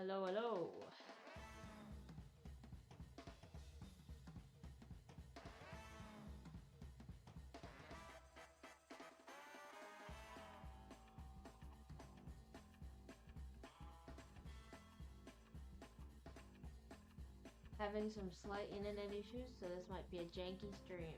Hello, hello. Having some slight internet issues, so this might be a janky stream.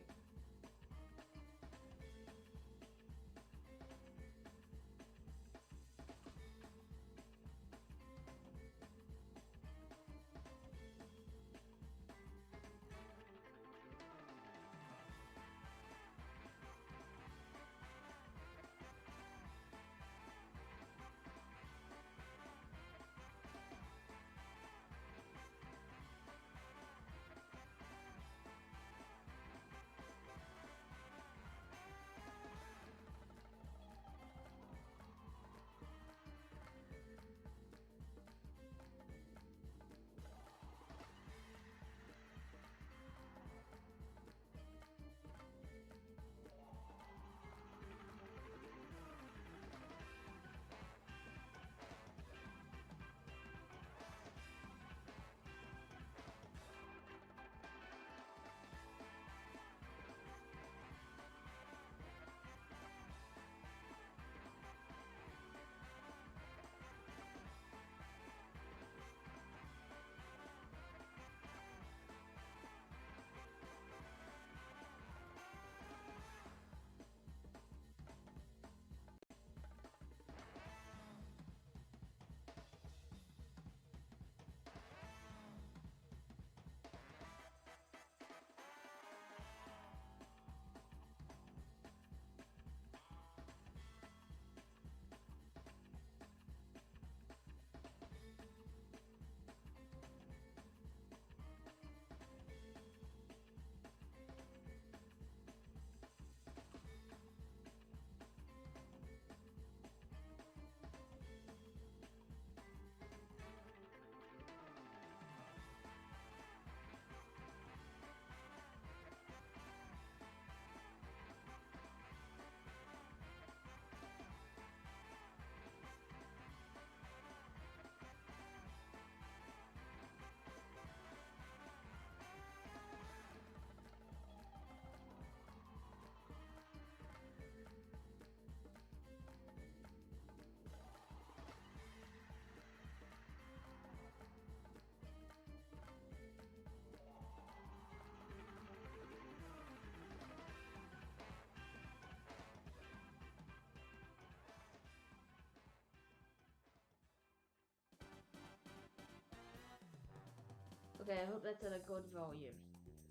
Okay, I hope that's at a good volume.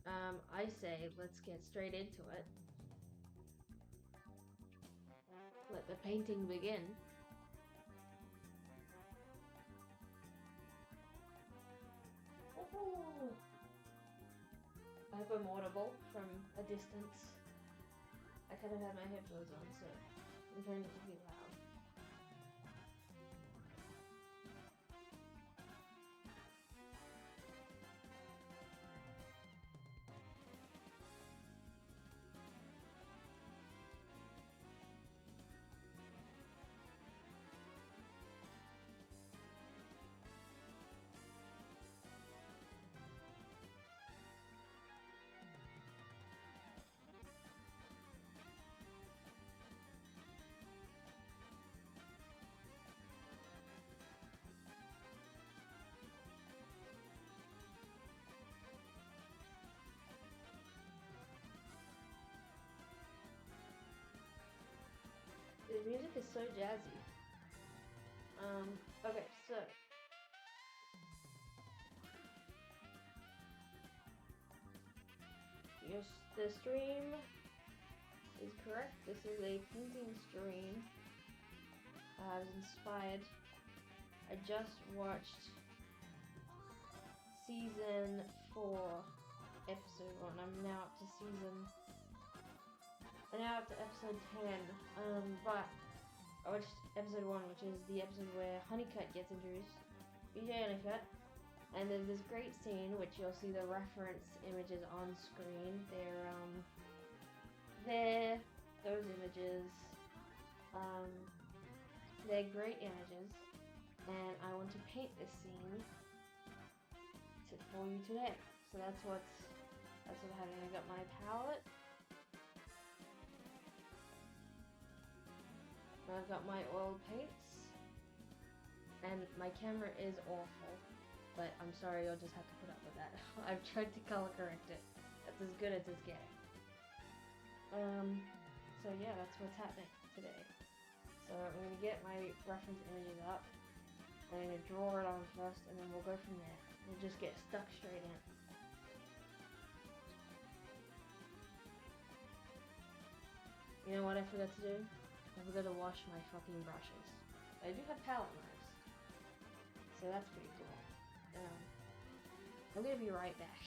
I say let's get straight into it. Let the painting begin. Oh, I hope I'm audible from a distance. I kind of had my headphones on, so I'm trying to be loud. The music is so jazzy. Okay, so yes, the stream is correct. This is a painting stream. I was inspired. I just watched season 4, episode 1. I'm now up to episode 10. But I watched episode 1, which is the episode where Honeycutt gets introduced. BJ Honeycutt. And there's this great scene, which you'll see the reference images on screen. Those images. They're great images. and I want to paint this scene for you today. So that's what happening. I got my palette. I've got my oil paints, and my camera is awful, but I'm sorry, you'll just have to put up with that. I've tried to color correct it. That's as good as it's getting. So yeah, that's what's happening today. So I'm gonna get my reference images up. I'm gonna draw it on first, and then we'll go from there. We'll just get stuck straight in. You know what I forgot to do? I forgot to wash my fucking brushes. I do have palette knives, so that's pretty cool. I'm gonna be right back.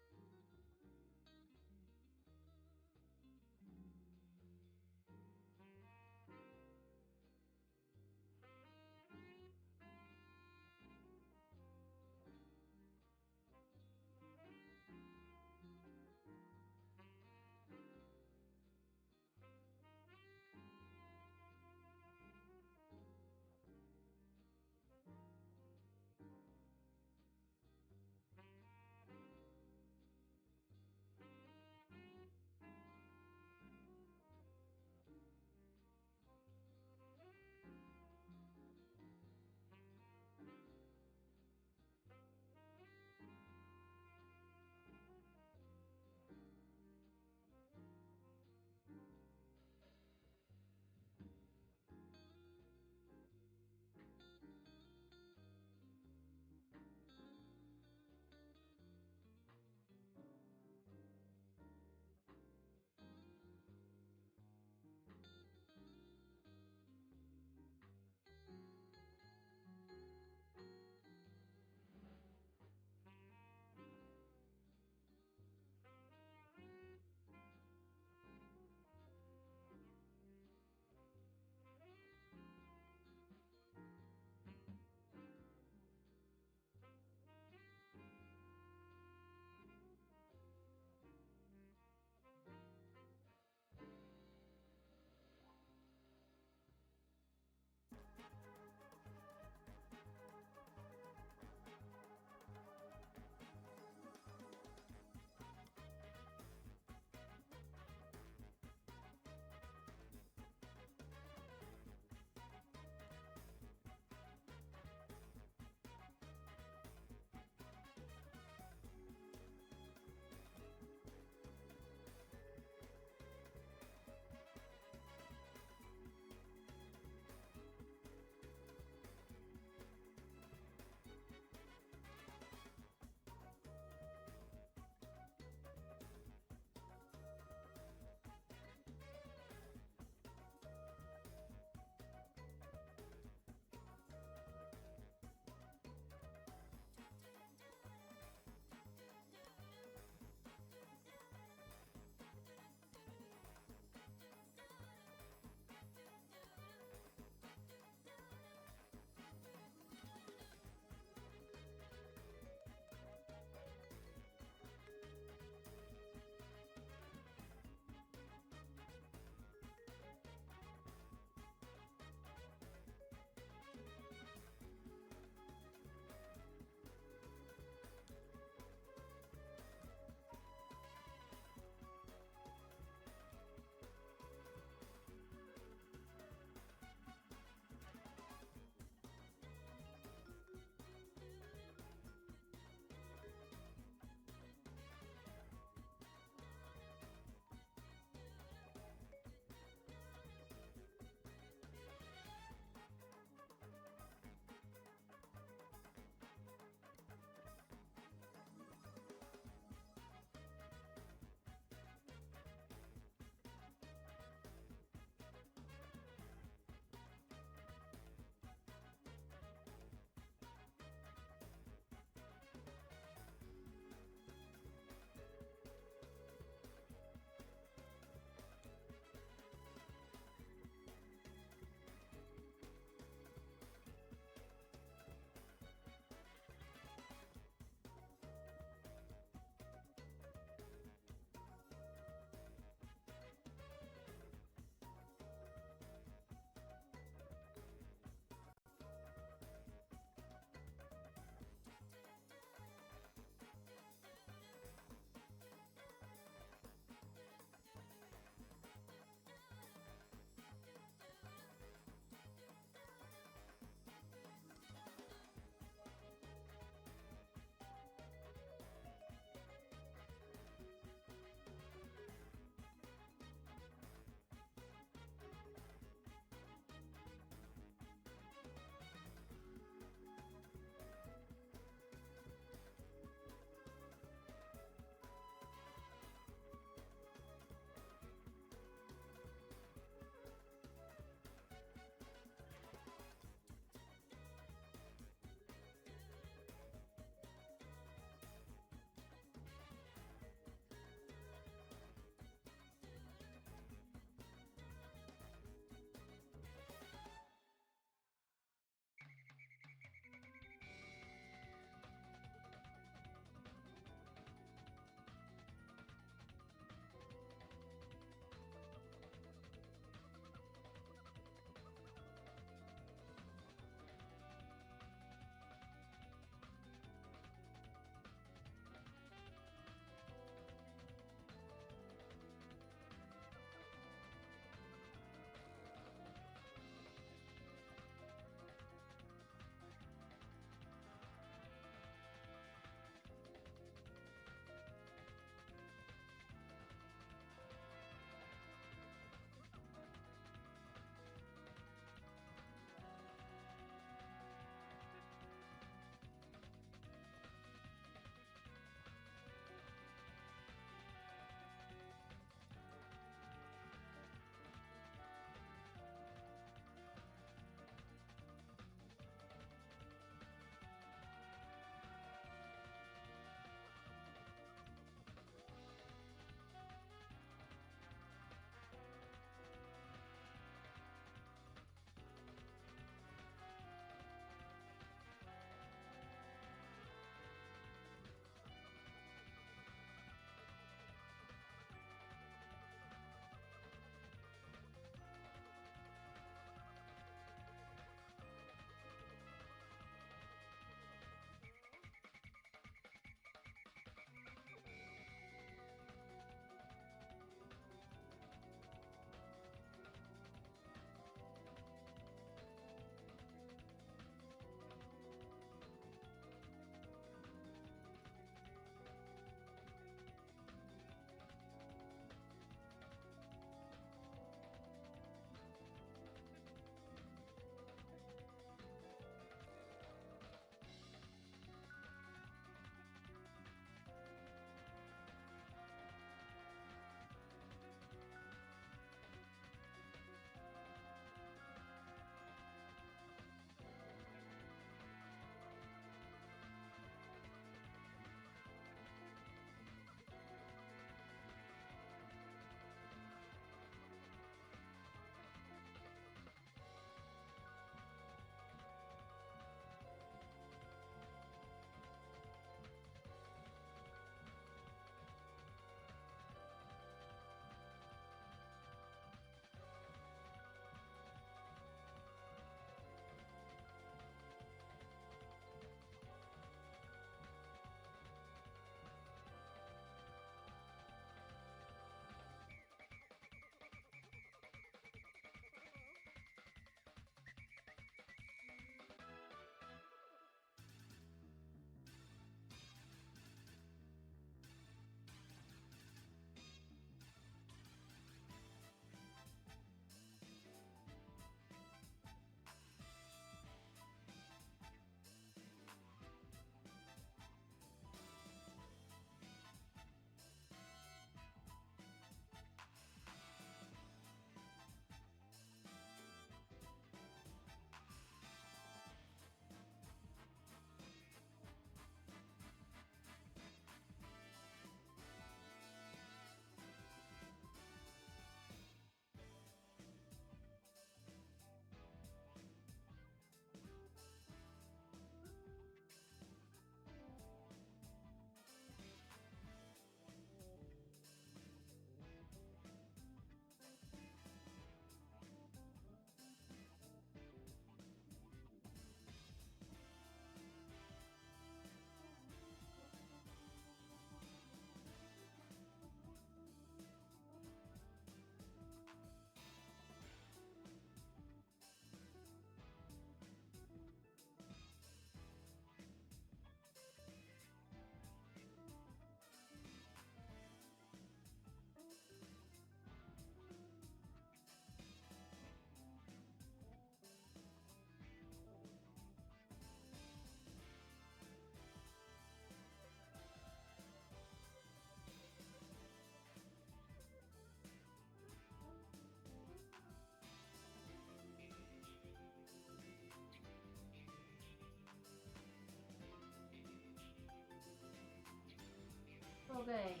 Okay.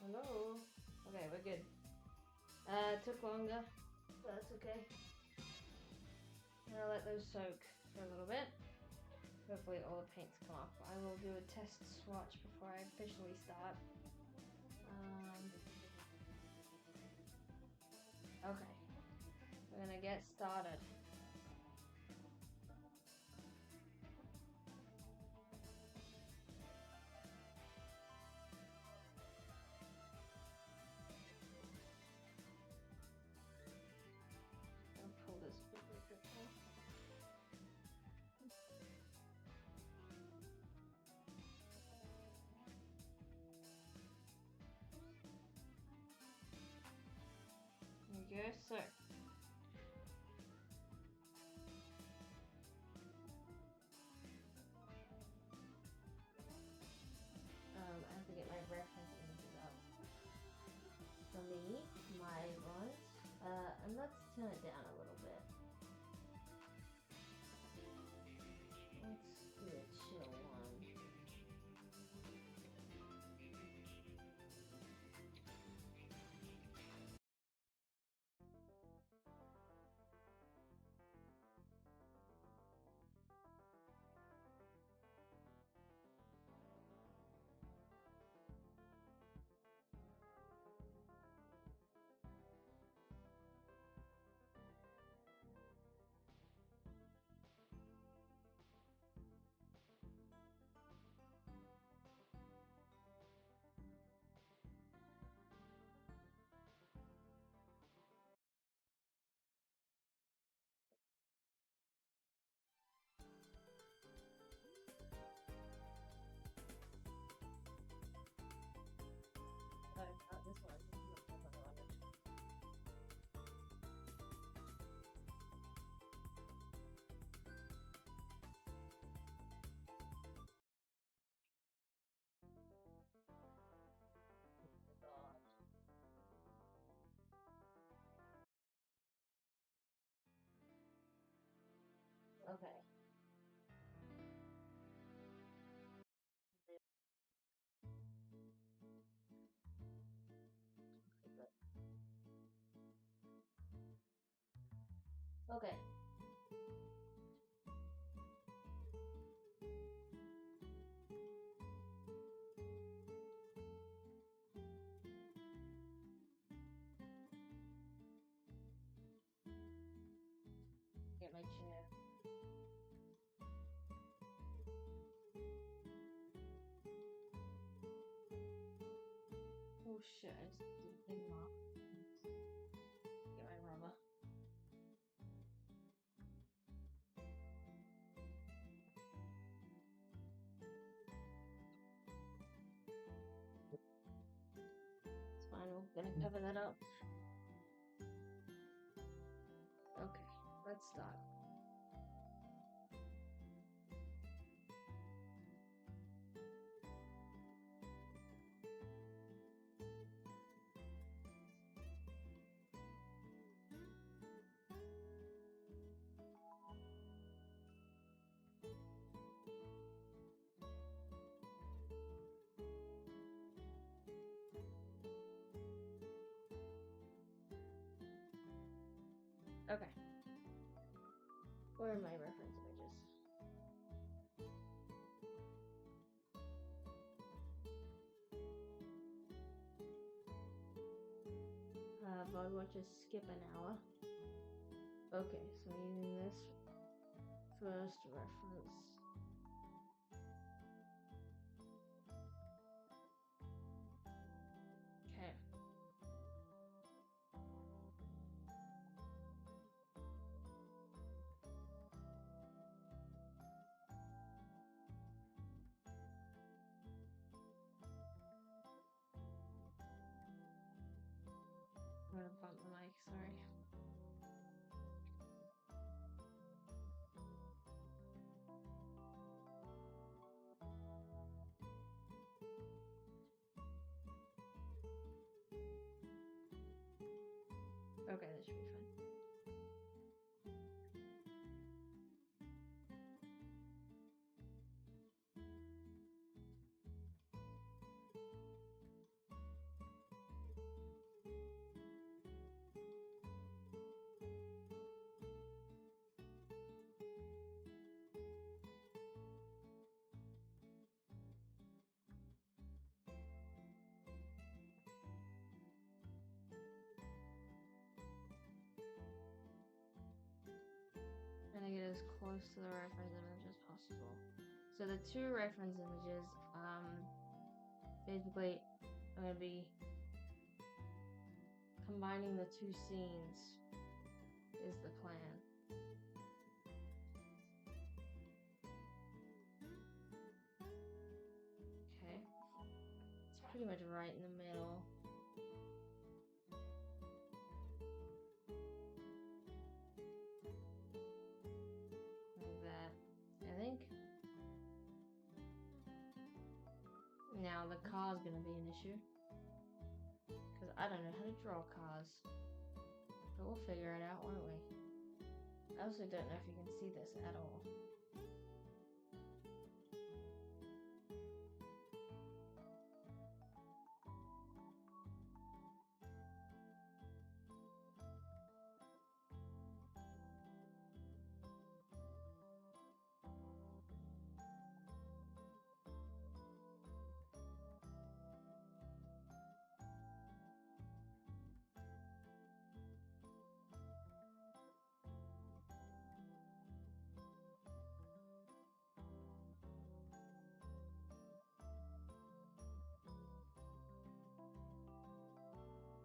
Hello? Okay, we're good. It took longer, but that's okay. I'll let those soak for a little bit. Hopefully all the paints come off. I will do a test swatch before I officially start. Okay. We're gonna get started. I'll pull this quickly. There you go. So, I have to get my reference images up. For me, my ones. And let's turn it down a little bit. Let's do a chill one. Oh, not this one. This is not what I wanted. Okay. Okay. Get my chair. Oh shit, I just didn't take them off. Get my rubber. It's fine, we're gonna cover that up. Okay, let's start. Okay. Where are my reference images? VOD watches skip an hour. Okay, so I'm using this first reference. Okay. I'm gonna bump the mic, sorry. Okay, that should be fine. Trying to get as close to the reference image as possible. So the two reference images, basically, I'm going to be combining the two scenes is the plan. Okay, it's pretty much right in the middle. Like that, I think. Now the car's gonna be an issue, because I don't know how to draw cars. But we'll figure it out, won't we? I also don't know if you can see this at all.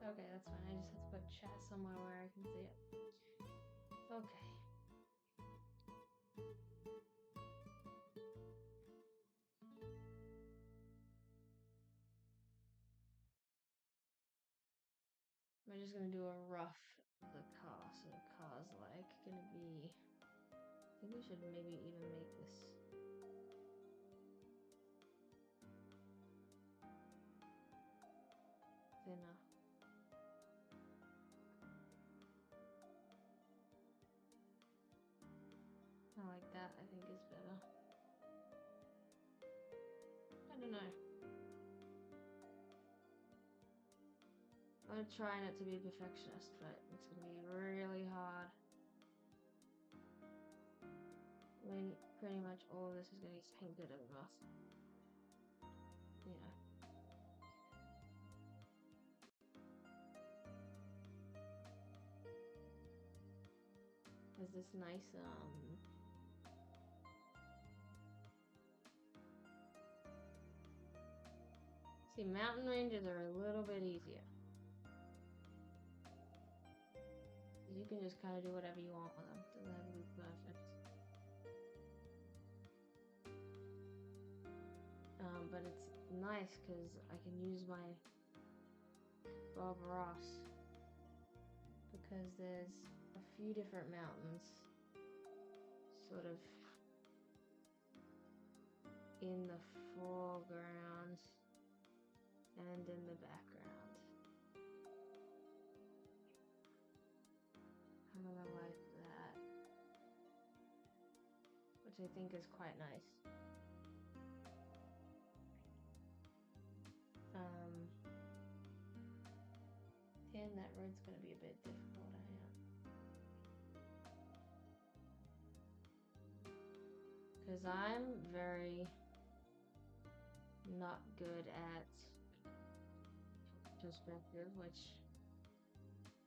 Okay, that's fine. I just have to put chat somewhere where I can see it. Okay. We're just gonna do a rough the car. So the car's like gonna be. I think we should maybe even make this thinner. I like that. I think is better. I don't know. I'm trying not to be a perfectionist, but it's gonna be really hard. I mean, pretty much all of this is gonna be painted over. You know. There's this nice see, mountain ranges are a little bit easier. You can just kind of do whatever you want with them. Doesn't have to be perfect. But it's nice because I can use my Bob Ross because there's a few different mountains sort of in the foreground and in the background. Kind of like that, which I think is quite nice. And that road's going to be a bit difficult, I know. Because I'm very not good at perspective, which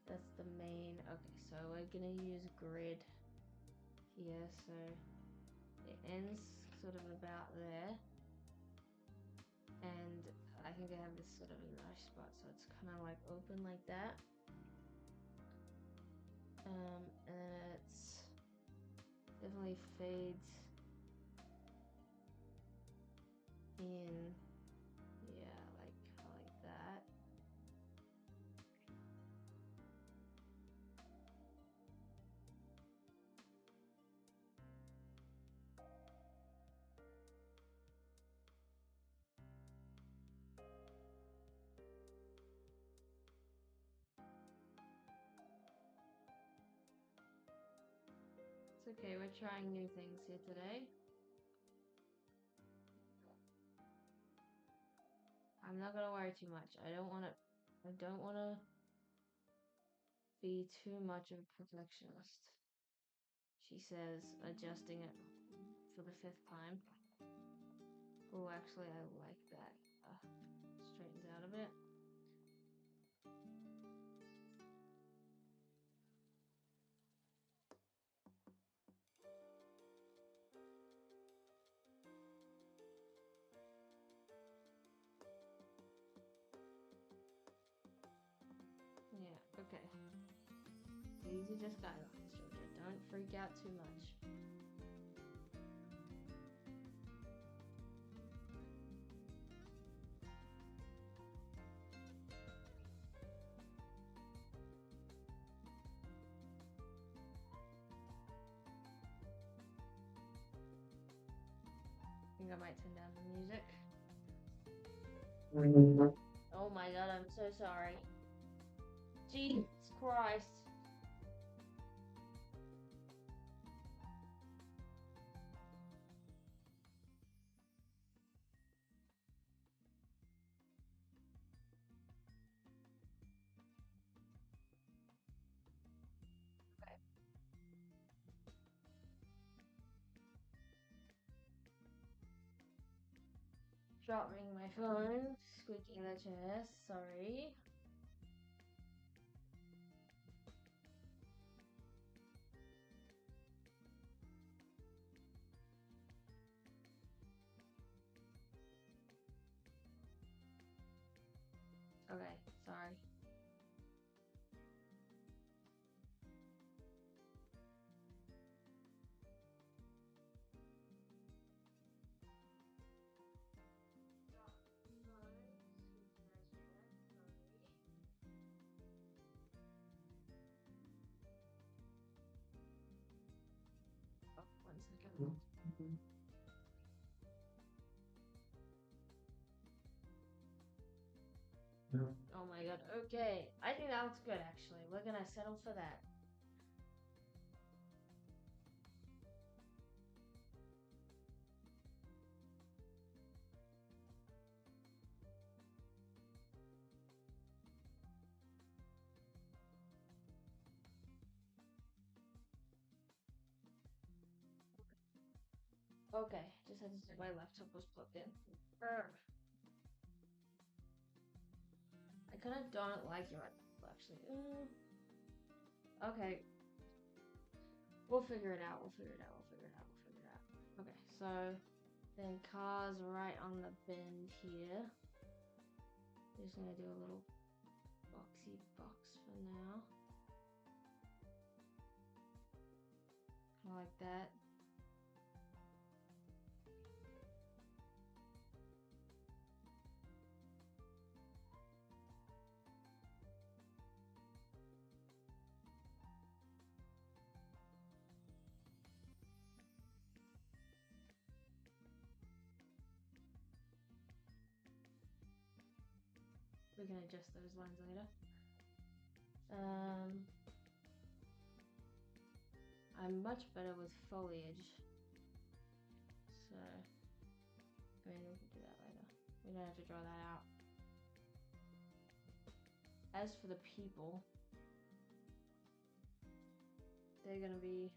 that's the main. Okay, so we're going to use grid here, so it ends sort of about there. And I think I have this sort of a nice spot, so it's kind of like open like that. And then it's definitely fades in, yeah, like that. It's okay, we're trying new things here today. I'm not gonna worry too much. I don't wanna be too much of a perfectionist. She says, adjusting it for the 5th time. Oh, actually, I like that. Straightens out a bit. Yeah, okay. These are just guidelines, Georgia. Don't freak out too much. I think I might turn down the music. Oh my god, I'm so sorry. Jesus Christ. Okay. Dropping my phone, squeaking the chair, sorry. Okay, sorry. Oh, 1 second. Oh my god, okay. I think that looks good actually. We're gonna settle for that. Okay, just had to say my laptop was plugged in. I kind of don't like it right now, actually. Okay. We'll figure it out. We'll figure it out. We'll figure it out. We'll figure it out. Okay, so then cars right on the bend here. Just gonna do a little boxy box for now. Kind of like that. We can adjust those lines later. I'm much better with foliage. So, I mean, we can do that later. We don't have to draw that out. As for the people, they're gonna be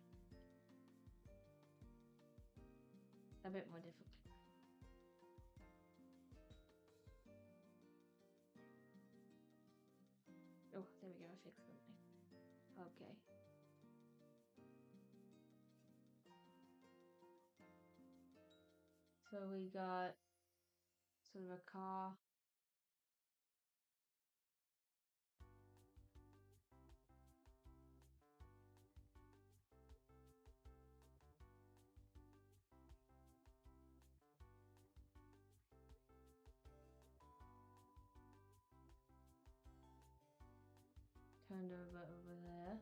a bit more difficult. Oh, there we go, I fixed something. Okay. So we got sort of a car. Turned over there.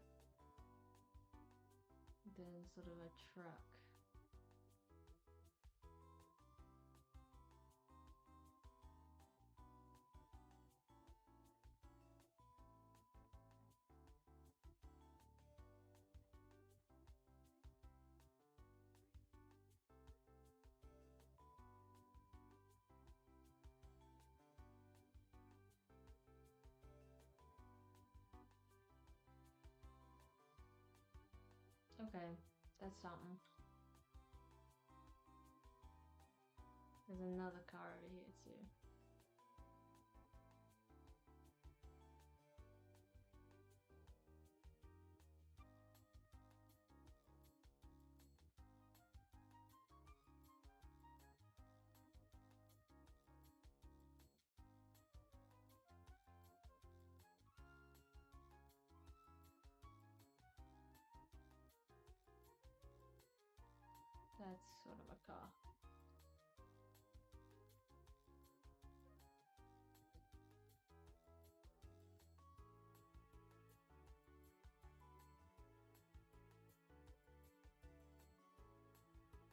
Then sort of a truck. Okay, that's something. There's another car over here too. That's sort of a car.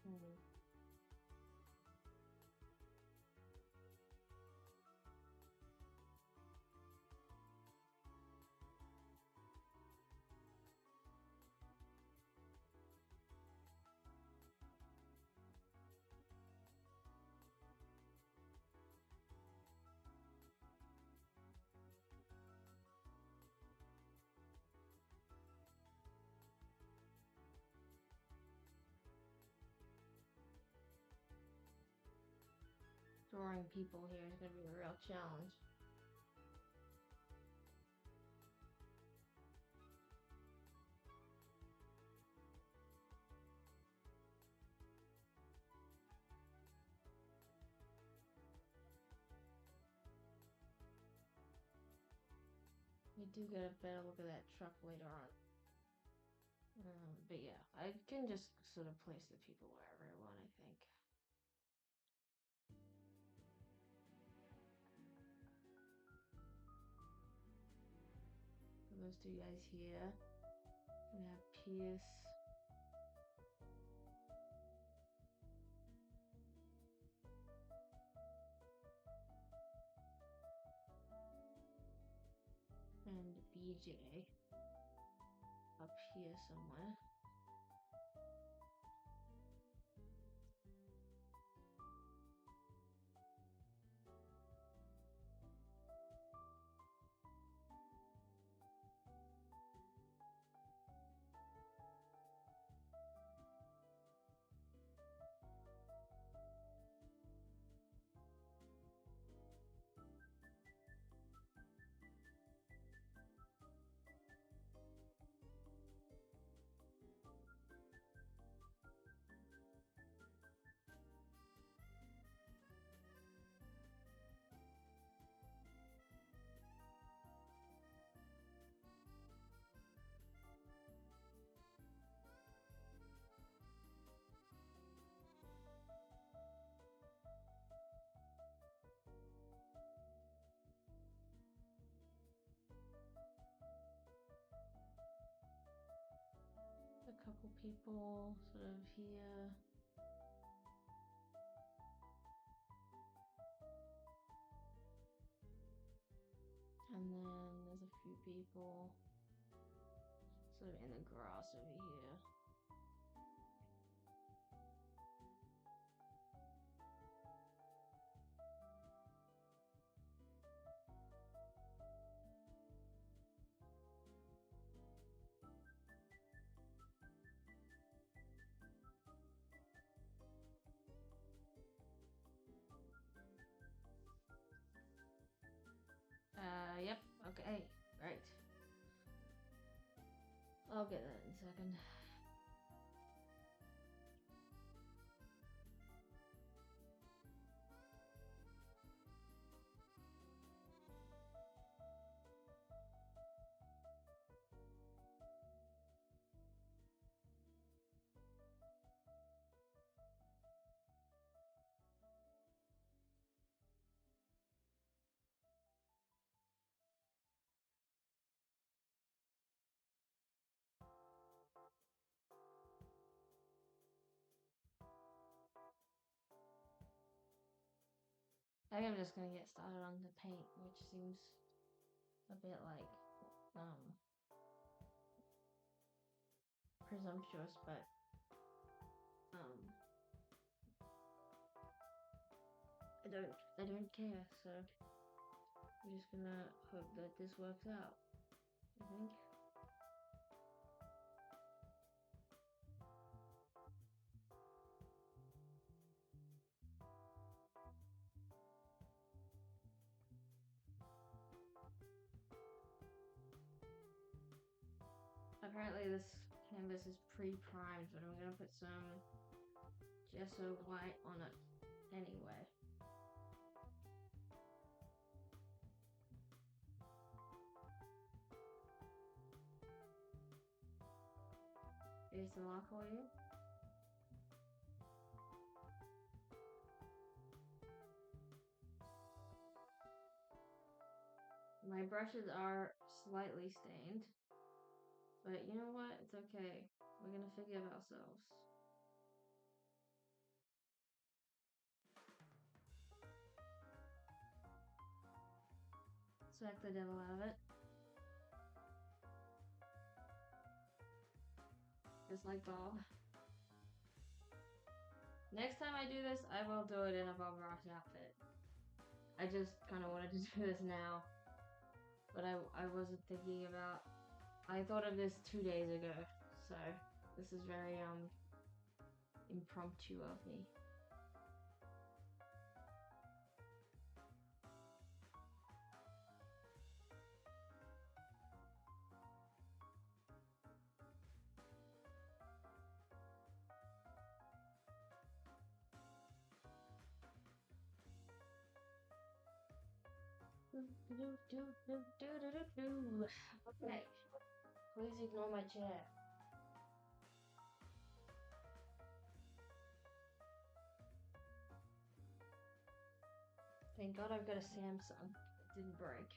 Hmm. Drawing people here is going to be a real challenge. We do get a better look at that truck later on. But yeah, I can just sort of place the people wherever I want, I think. So those two guys here. We have Pierce. And BJ up here somewhere. A couple people sort of here. And then there's a few people sort of in the grass over here. Yep, okay, right. I'll get that in a second. I think I'm just gonna get started on the paint, which seems a bit like presumptuous, but I don't care, so I'm just gonna hope that this works out, I think. apparently this canvas is pre-primed, but I'm gonna put some gesso white on it anyway. ASMR for you. My brushes are slightly stained, but you know what? It's okay. We're gonna forgive ourselves. Smack the devil out of it. Just like Bob. Next time I do this, I will do it in a Bob Ross outfit. I just kind of wanted to do this now, but I wasn't thinking about. I thought of this 2 days ago, so this is very impromptu of me. Okay, please ignore my chair. Thank God I've got a Samsung. It didn't break.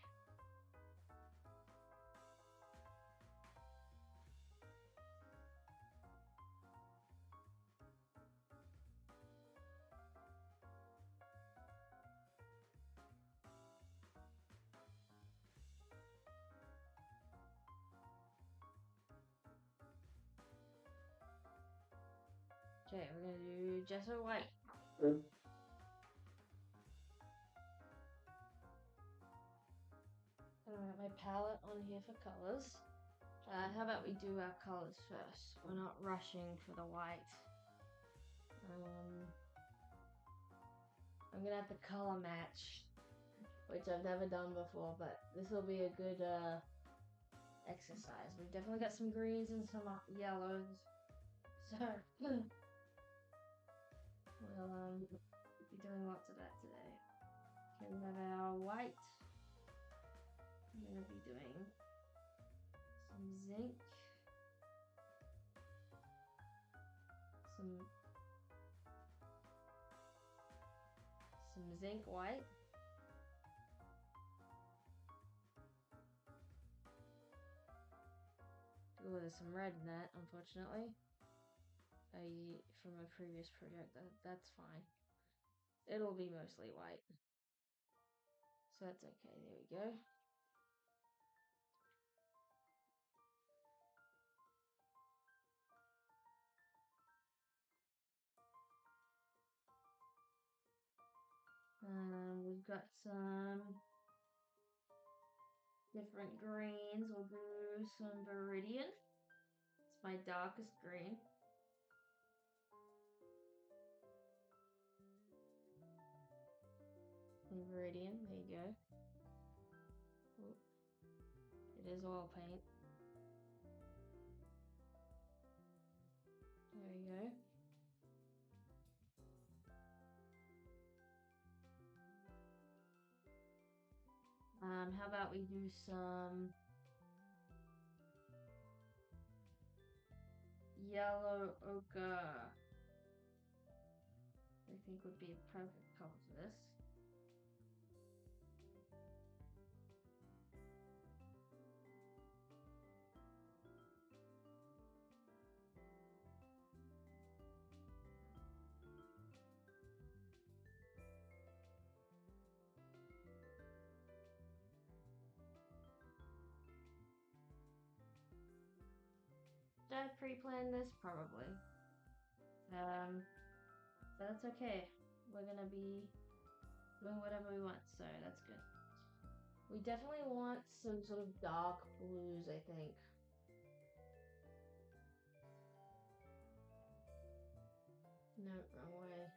Okay, we're gonna do gesso white. My palette on here for colors. How about we do our colors first? We're not rushing for the white. I'm gonna have to color match, which I've never done before, but this will be a good exercise. We've definitely got some greens and some yellows, so we'll be doing lots of that today. Okay, we have our white. I'm gonna be doing some zinc, some zinc white. Oh, there's some red in that, unfortunately. From a previous project, that's fine. It'll be mostly white. So that's okay, there we go. We've got some different greens. We'll do some Viridian. It's my darkest green. And Viridian, there you go. Ooh. It is oil paint. There we go. How about we do some yellow ochre? I think would be a perfect color for this. Did I pre-plan this? Probably. But that's okay. We're gonna be doing whatever we want, so that's good. We definitely want some sort of dark blues, I think. No, wrong way.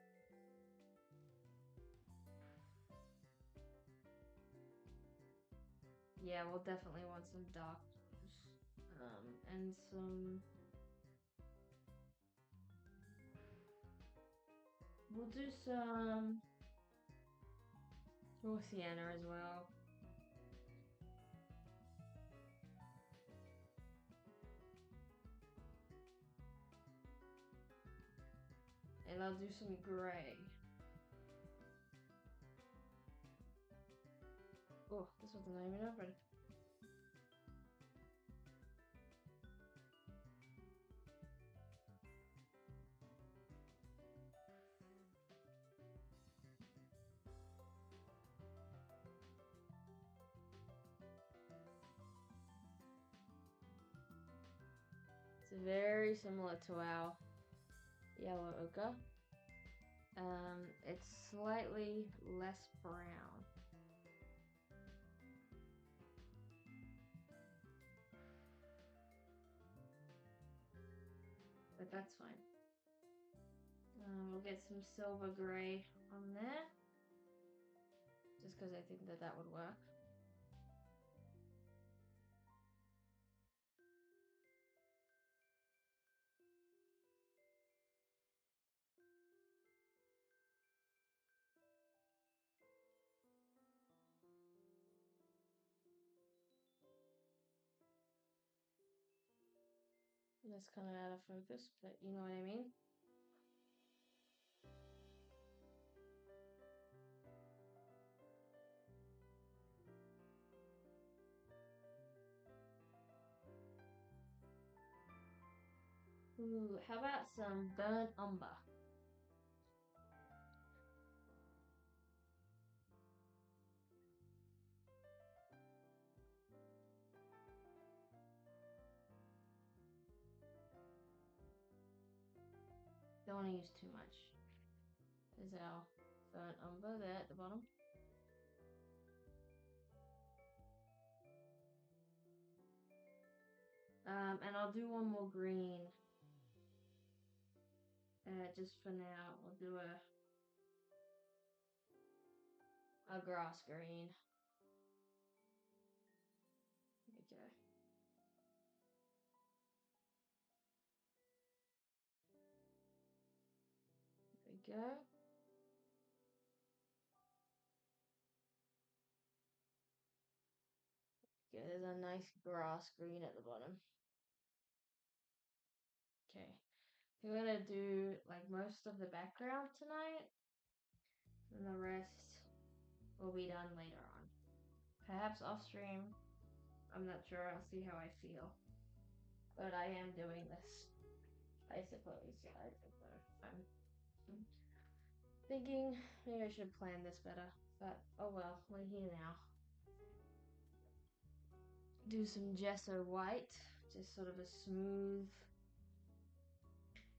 Yeah, we'll definitely want some dark blues. And some. We'll do some sienna as well. And I'll do some gray. Oh, this one's not even open. It's very similar to our yellow ochre. It's slightly less brown. But that's fine. We'll get some silver gray on there. Just because I think that would work. That's kind of out of focus, but you know what I mean? Ooh, how about some burnt umber? Don't want to use too much. There's our burnt umber there at the bottom. And I'll do one more green. Just for now, I'll do a grass green. Okay. There we go. Okay, there's a nice grass green at the bottom. Okay. We're gonna do like most of the background tonight, and the rest will be done later on. Perhaps off stream. I'm not sure. I'll see how I feel. But I am doing this, I suppose. I'm thinking maybe I should plan this better. But oh well, we're here now. Do some gesso white, just sort of a smooth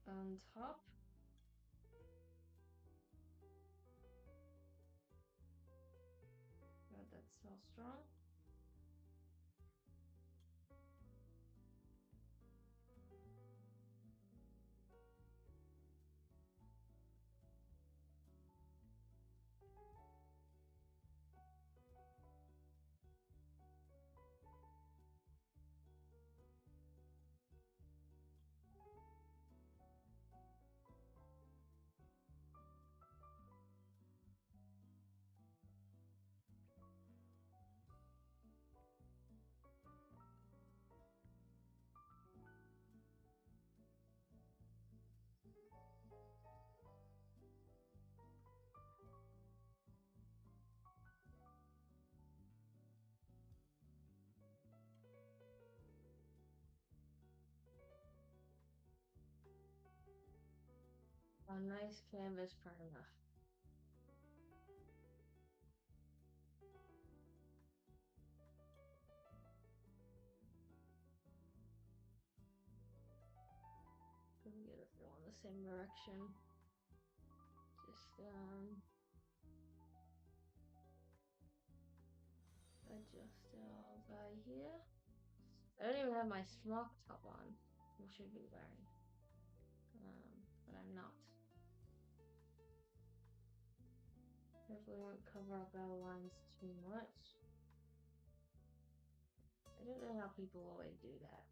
on top. God, that smells strong. A nice canvas primer. Let me get it all in the same direction. Just adjust it over here. I don't even have my smock top on, which should be wearing. But I'm not. Hopefully it won't cover up our lines too much. I don't know how people always do that.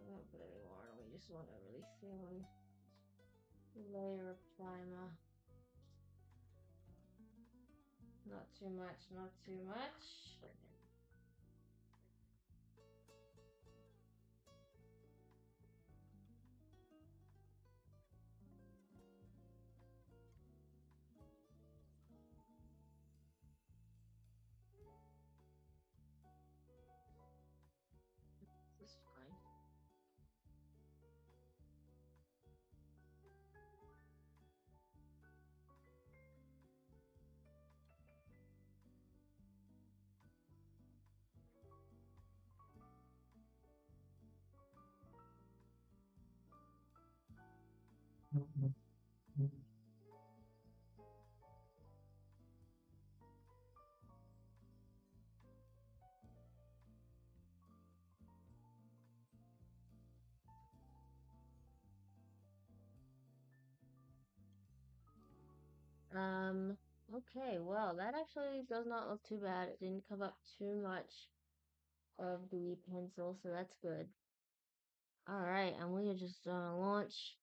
won't put any more on. We just want a really thin layer of primer. Not too much, not too much. This is fine. Okay, well, that actually does not look too bad. It didn't cover up too much of the pencil, so that's good. Alright, and we are just gonna launch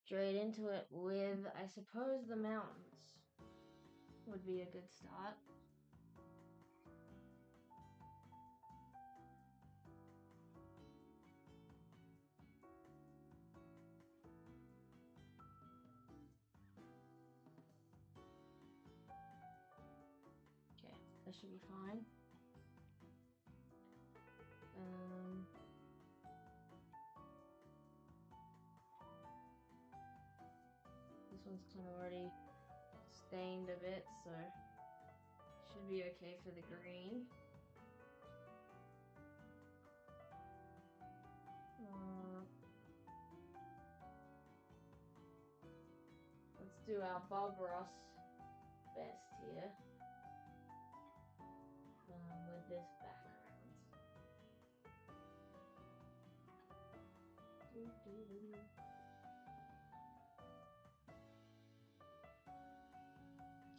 straight into it with, I suppose, the mountains would be a good start. Okay, that should be fine. This one's kind of already stained a bit, so should be okay for the green. Let's do our Bob Ross best here with this background.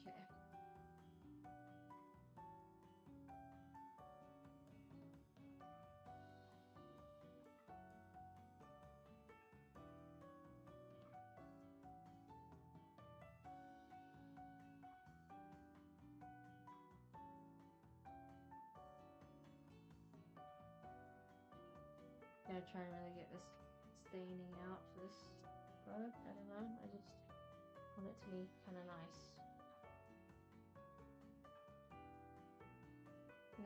Okay. Gonna try and really get this staining out for this product. I don't know. I just want it to be kind of nice.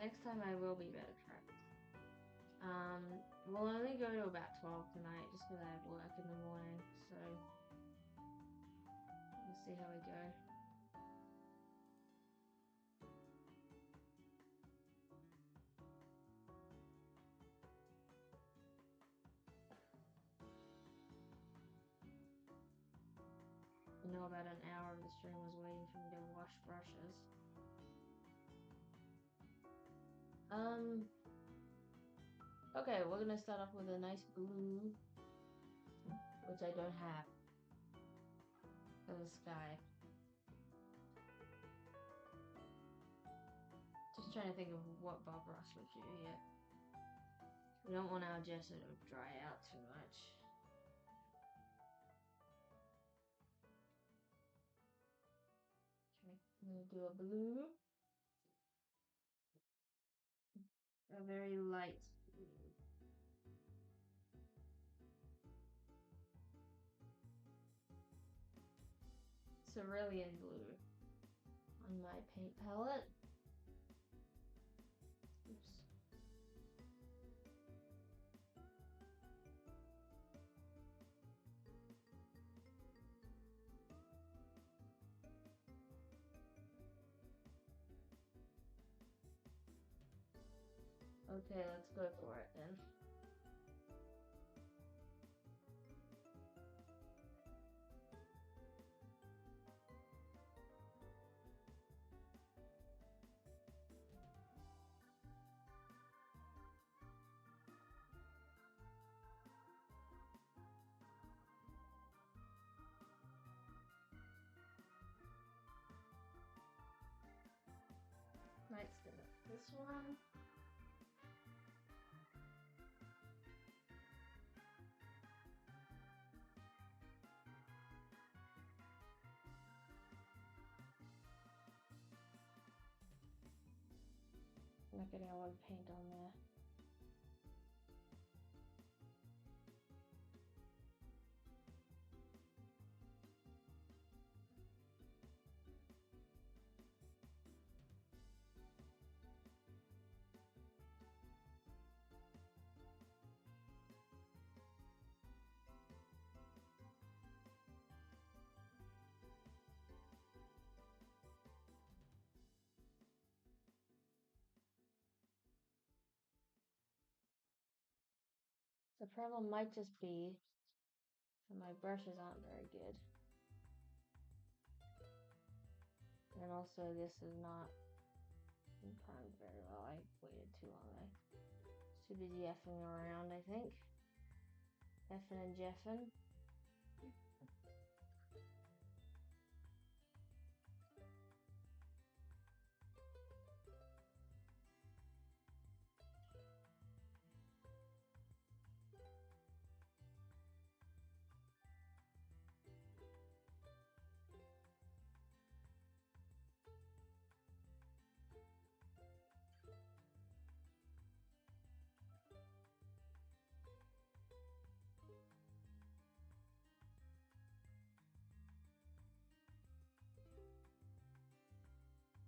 Next time I will be better prepped. We'll only go to about 12 tonight just because I have work in the morning, so we'll see how we go. I know about an hour of the stream was waiting for me to wash brushes. Okay, we're gonna start off with a nice blue, which I don't have, for the sky. Just trying to think of what Bob Ross would do here. We don't want our gesso to dry out too much. Okay, I'm gonna do a blue. A very light blue. Cerulean blue on my paint palette. Oops. Okay, let's go for it then. Let's do this one. Not getting a lot of paint on there. The problem might just be that my brushes aren't very good. And also this is not primed very well. I waited too long. I was too busy effing around, I think. Effing and jeffing.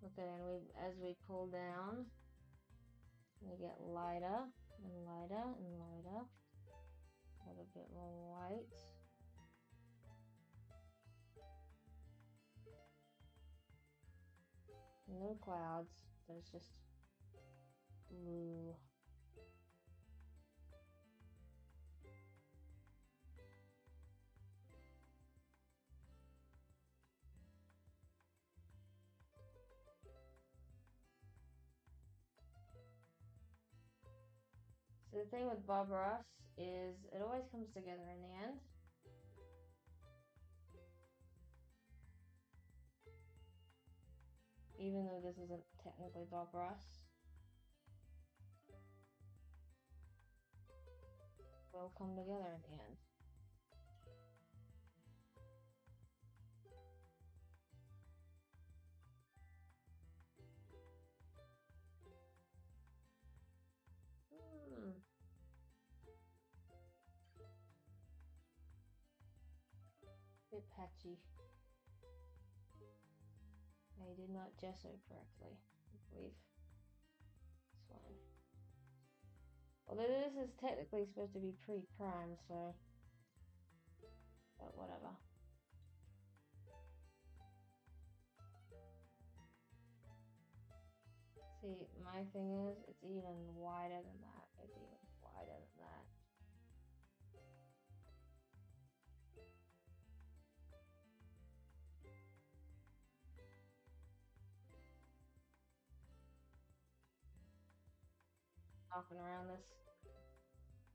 Okay, and as we pull down, we get lighter and lighter and lighter. A little bit more white. No clouds, there's just blue. So the thing with Bob Ross is it always comes together in the end. Even though this isn't technically Bob Ross. Will come together in the end. Bit patchy. I did not gesso correctly, I believe. It's fine. Although this is technically supposed to be pre-primed, so... But whatever. See, my thing is, it's even wider than that. It's even wider than that.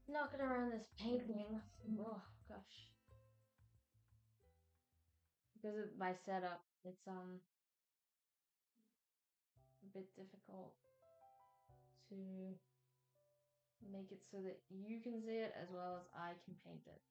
Knocking around this painting. Oh gosh. Because of my setup, it's a bit difficult to make it so that you can see it as well as I can paint it.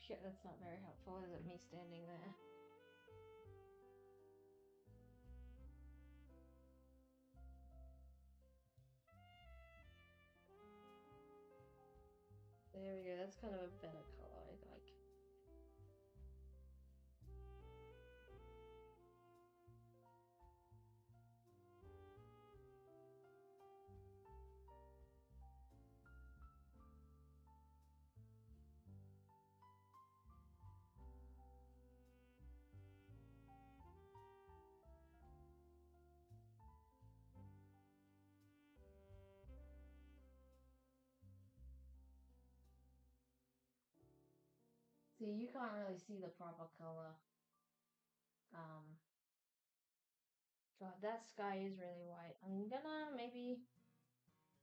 Shit, that's not very helpful, is it, me standing there? There we go, that's kind of a better color, I think. See, you can't really see the proper color. God, that sky is really white. I'm gonna maybe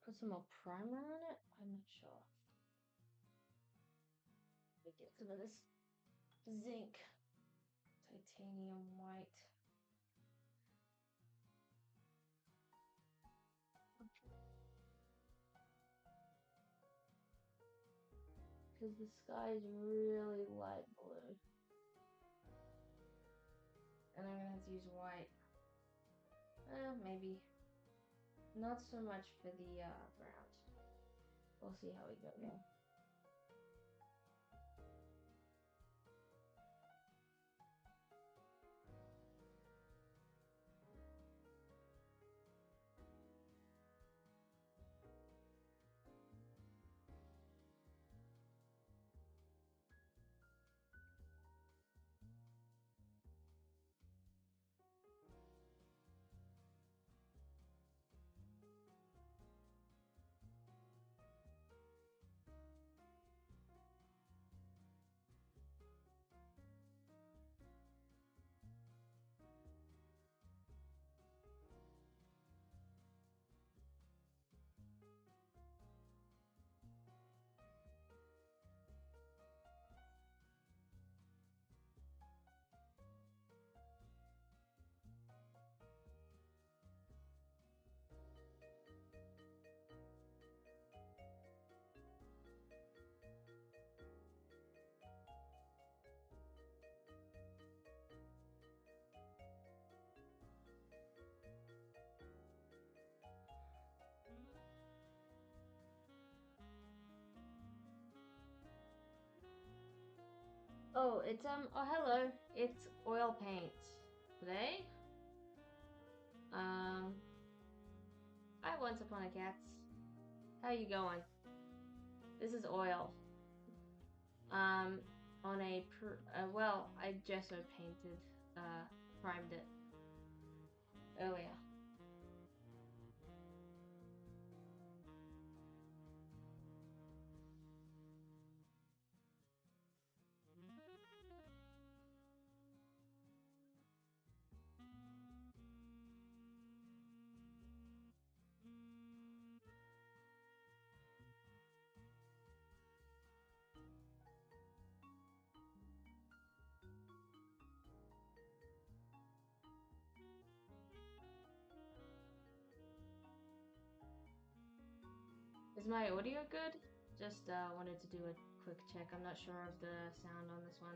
put some more primer on it. I'm not sure. Let me get some of this zinc titanium white. Because the sky is really light blue. And I'm gonna have to use white. Maybe. Not so much for the ground. We'll see how we go there. Oh, it's oh hello. It's oil paint today. Hi Once Upon a Cats. How you going? This is oil. On a well, I gesso painted, primed it earlier. Is my audio good? Just wanted to do a quick check. I'm not sure of the sound on this one.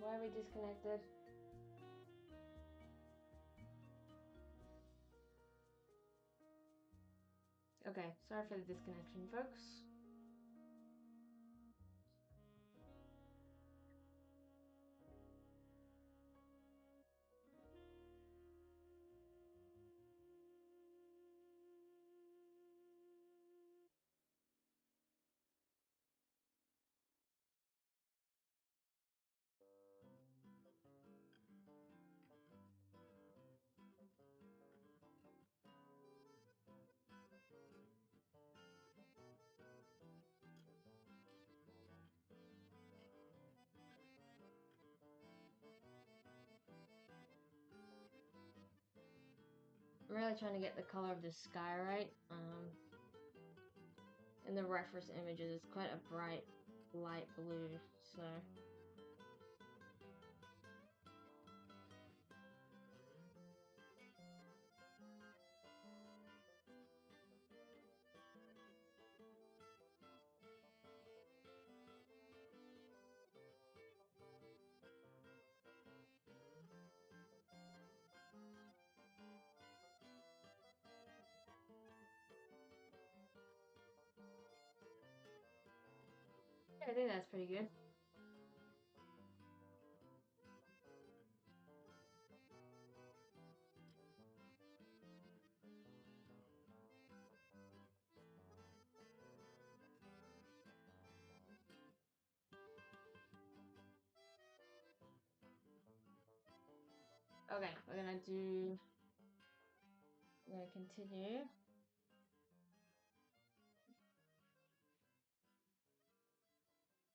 Why are we disconnected? Okay, sorry for the disconnection, folks. I'm really trying to get the color of the sky right. In the reference images, it's quite a bright, light blue, so. I think that's pretty good. Okay, we're gonna continue.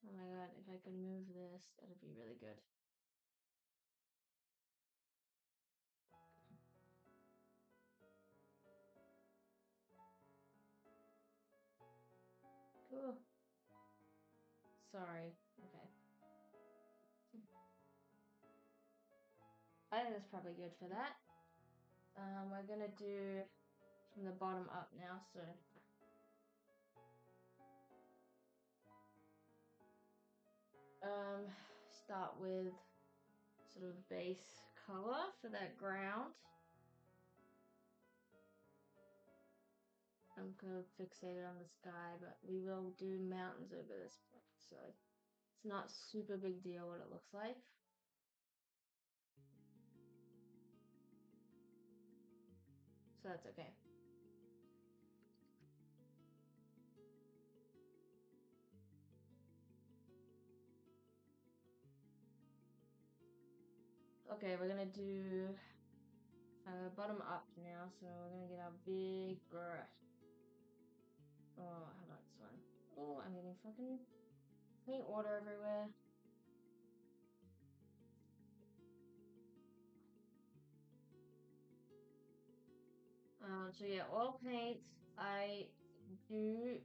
Oh my god, if I could move this, that'd be really good. Cool. Sorry. Okay. I think that's probably good for that. We're gonna do from the bottom up now, so start with sort of base color for that ground. I'm kind of fixated on the sky, but we will do mountains over this point, so it's not super big deal what it looks like. So that's okay. Okay, we're gonna do bottom up now, so we're gonna get our big brush. Oh, how about this one? Oh, I'm getting fucking paint water everywhere. So yeah, oil paint. I do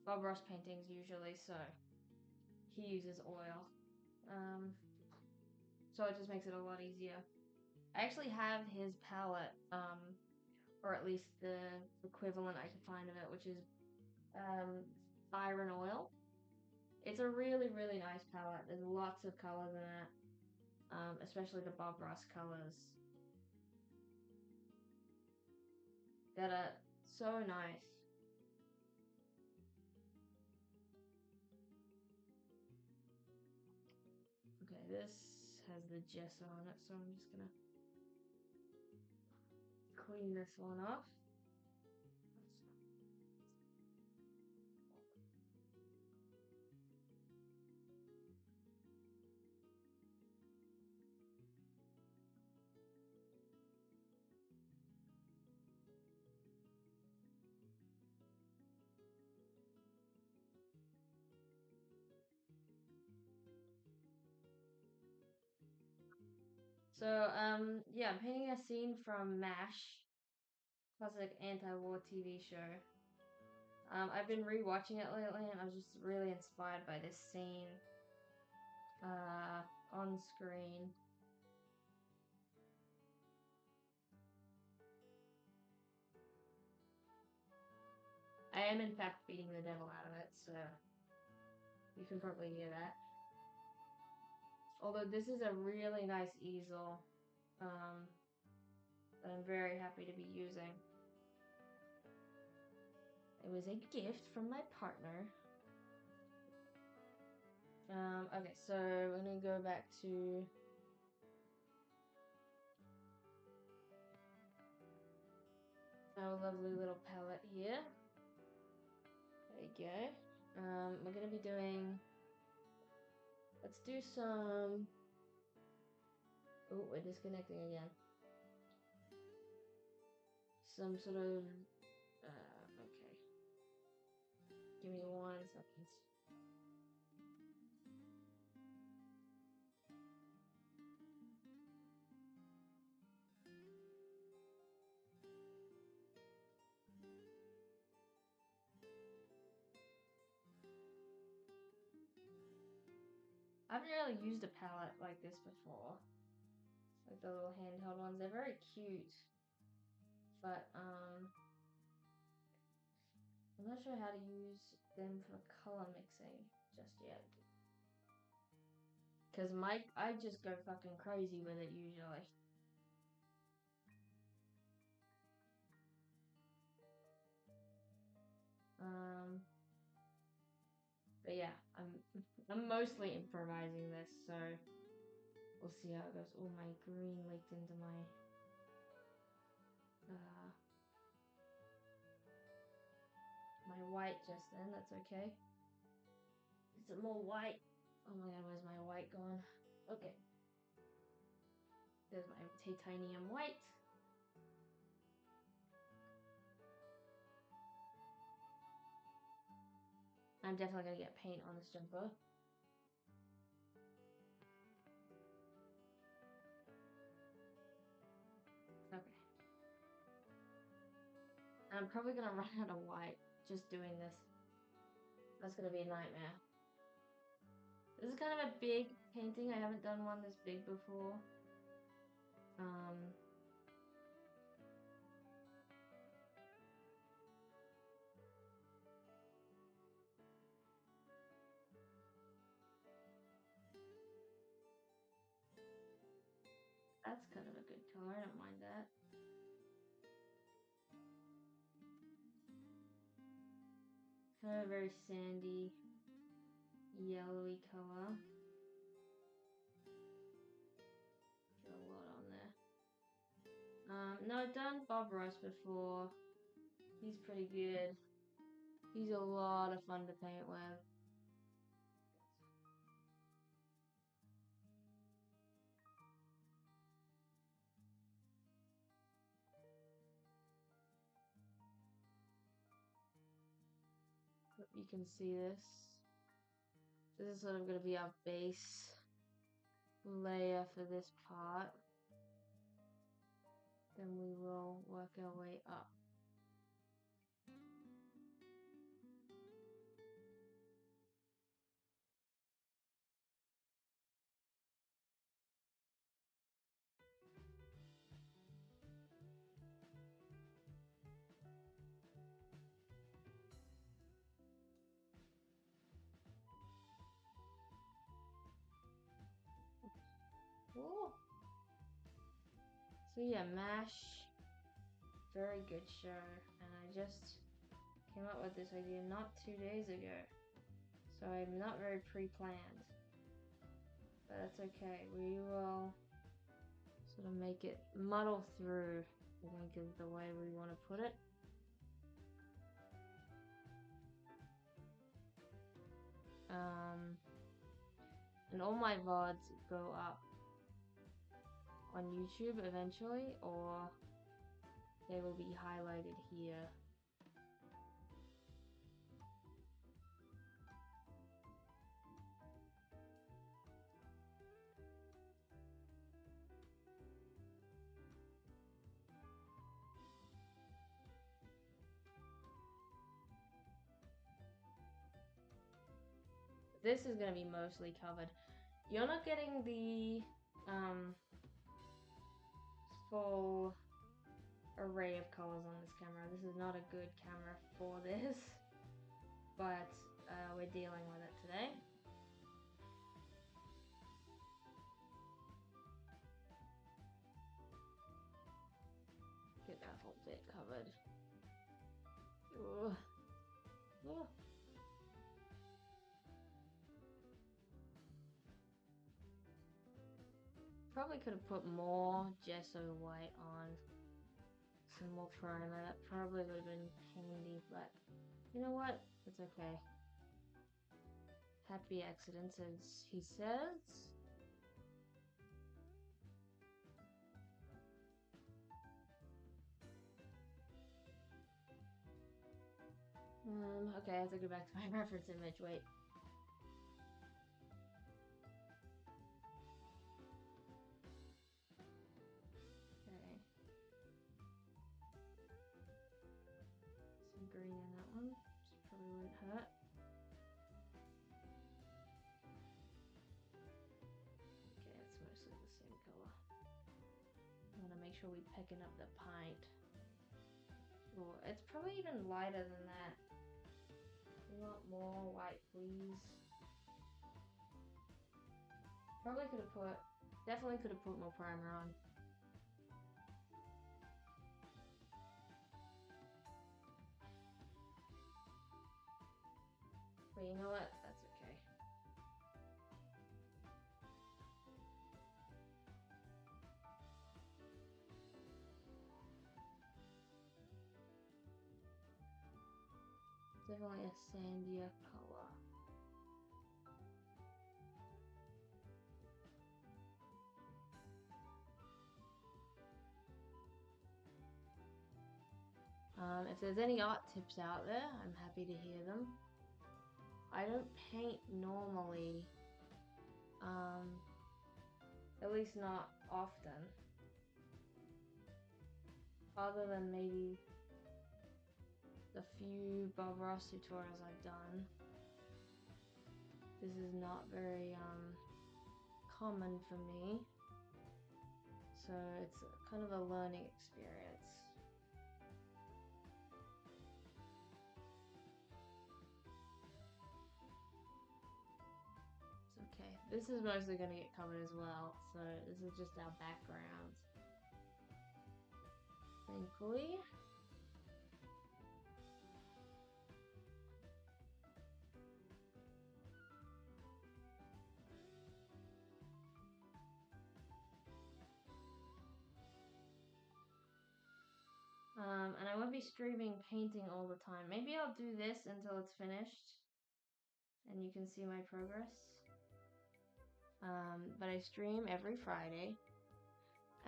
Bob Ross paintings usually, so he uses oil. So it just makes it a lot easier. I actually have his palette, or at least the equivalent I can find of it, which is iron oil. It's a really, really nice palette. There's lots of colors in it, especially the Bob Ross colors that are so nice. Okay, this has the gesso on it, so I'm just gonna clean this one off. So, yeah, I'm painting a scene from MASH, classic anti-war TV show. I've been rewatching it lately, and I was just really inspired by this scene on screen. I am, in fact, beating the devil out of it, so you can probably hear that. Although this is a really nice easel that I'm very happy to be using. It was a gift from my partner. Okay, so we're gonna go back to our lovely little palette here. There you go. We're gonna be doing. Let's do some. Oh, we're disconnecting again. Some sort of. Okay. Give me 1 second. I haven't really used a palette like this before. Like the little handheld ones. They're very cute. But, I'm not sure how to use them for color mixing just yet. Because I just go fucking crazy with it usually. But yeah, I'm mostly improvising this, so we'll see how it goes. Oh, my green leaked into my white just then. That's okay. Is it more white? Oh my god, where's my white gone? Okay. There's my titanium white. I'm definitely gonna get paint on this jumper. Okay. I'm probably gonna run out of white just doing this. That's gonna be a nightmare. This is kind of a big painting. I haven't done one this big before. That's kind of a good color. I don't mind that. Kind of a very sandy, yellowy color. Got a lot on there. No, I've done Bob Ross before. He's pretty good. He's a lot of fun to paint with. Hope you can see this. This is sort of going to be our base layer for this part. Then we will work our way up. Ooh. So yeah, MASH, very good show, and I just came up with this idea not 2 days ago, so I'm not very pre-planned, but that's okay. We will sort of make it muddle through, I think is the way we want to put it. And all my VODs go up on YouTube eventually, or they will be highlighted here. This is going to be mostly covered. You're not getting the full array of colors on this camera. This is not a good camera for this, but we're dealing with it today. Get that whole bit covered. Ugh. Ugh. Probably could have put more gesso white on, some more primer. That probably would have been handy, but you know what? It's okay. Happy accidents, as he says. Okay, I have to go back to my reference image. Wait. Okay. Some green in that one. Just probably won't hurt. Okay, it's mostly the same color. I want to make sure we're picking up the paint. Oh, it's probably even lighter than that. We want more white, please. Probably could have put, definitely could have put more primer on. But you know what? That's definitely a sandier color. If there's any art tips out there, I'm happy to hear them. I don't paint normally, at least not often, other than maybe the few Bob Ross tutorials I've done. This is not very common for me, so it's kind of a learning experience. It's okay. This is mostly going to get covered as well, so this is just our background. Thankfully. And I won't be streaming painting all the time. Maybe I'll do this until it's finished and you can see my progress. But I stream every Friday,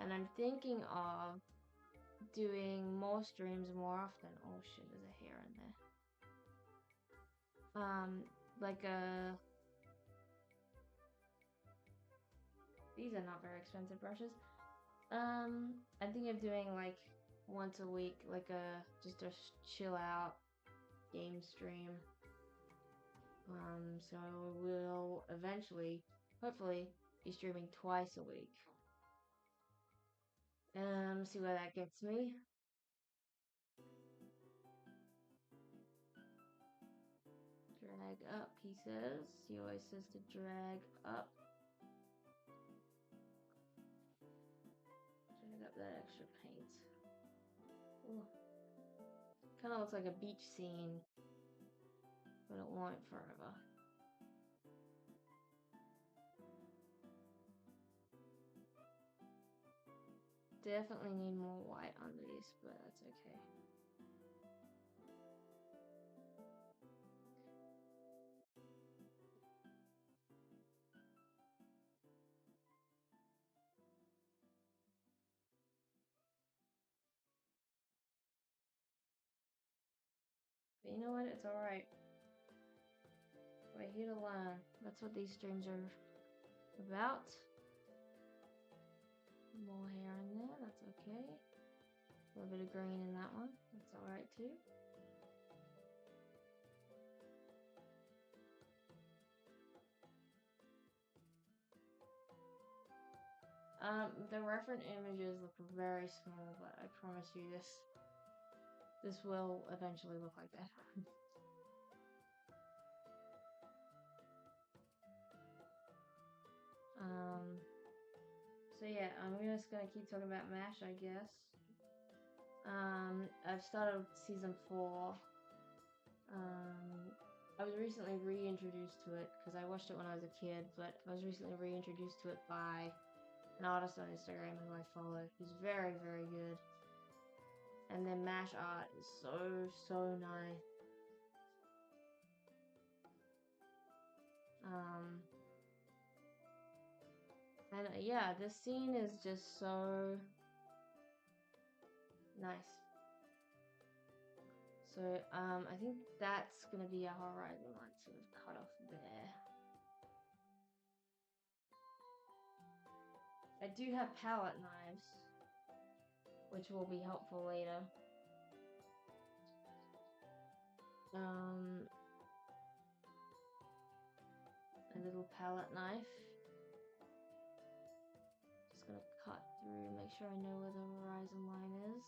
and I'm thinking of doing more streams more often. Oh shit, there's a hair in there. Like these are not very expensive brushes. I'm thinking of doing like once a week, like just a chill out game stream. So we'll eventually, hopefully, be streaming twice a week. See where that gets me. Drag up, he says. He always says to drag up. Drag up that extra paint. Kind of looks like a beach scene, but it won't forever. Definitely need more white under this, but that's okay. But you know what? It's alright. We're here to learn. That's what these streams are about. More hair in there, that's okay. A little bit of green in that one, that's alright too. The reference images look very small, but I promise you this will eventually look like that. So yeah, I'm just gonna keep talking about MASH, I guess. I've started season 4. I was recently reintroduced to it because I watched it when I was a kid, but I was recently reintroduced to it by an artist on Instagram who I follow, who's very, very good. And their MASH art is so nice. And yeah, this scene is just so nice. So I think that's gonna be our horizon line sort of cut off there. I do have palette knives, which will be helpful later. A little palette knife. Just gonna cut through, make sure I know where the horizon line is.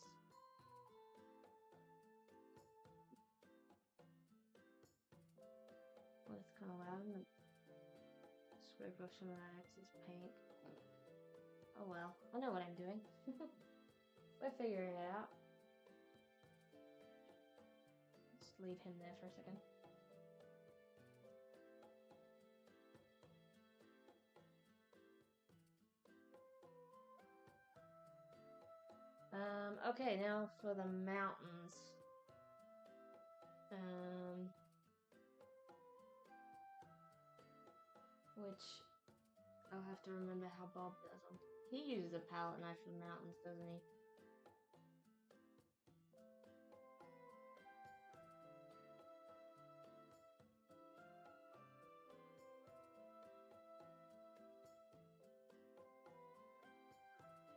Well, it's kind of loud and scrape off some of that excess paint. Oh well, I know what I'm doing. We're figuring it out. Just leave him there for a second. Okay, now for the mountains. Which I'll have to remember how Bob does them. He uses a palette knife for mountains, doesn't he?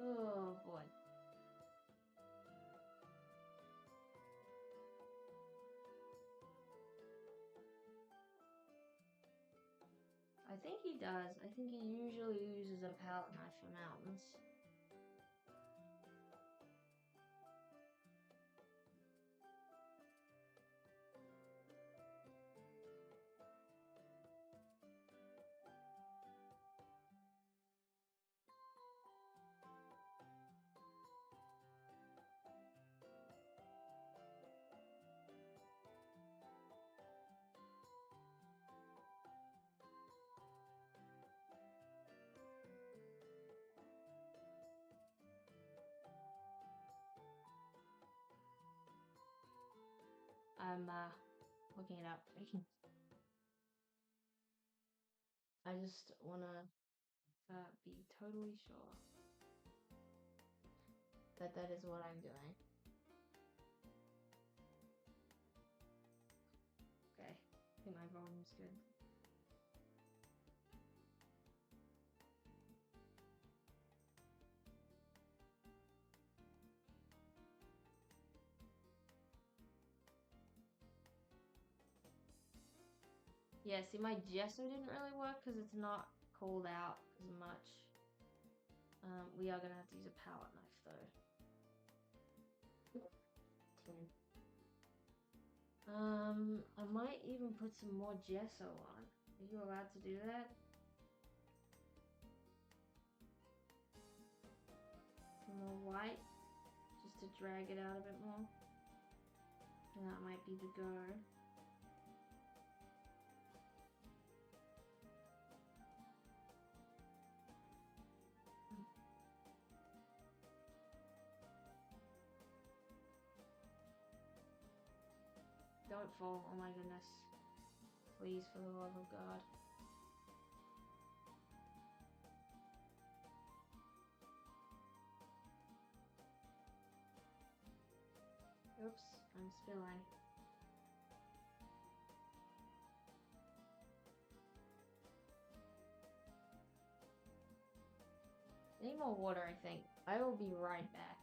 Oh boy. I think he does. I think he usually uses a palette knife for mountains. I'm looking it up. I just wanna be totally sure that that is what I'm doing. Okay, I think my volume's good. Yeah, see, my gesso didn't really work because it's not called out as much. We are gonna have to use a palette knife though. 10. I might even put some more gesso on. Are you allowed to do that? Some more white, just to drag it out a bit more. And that might be the go. Don't fall, oh my goodness. Please, for the love of God. Oops, I'm spilling. I need more water, I think. I will be right back.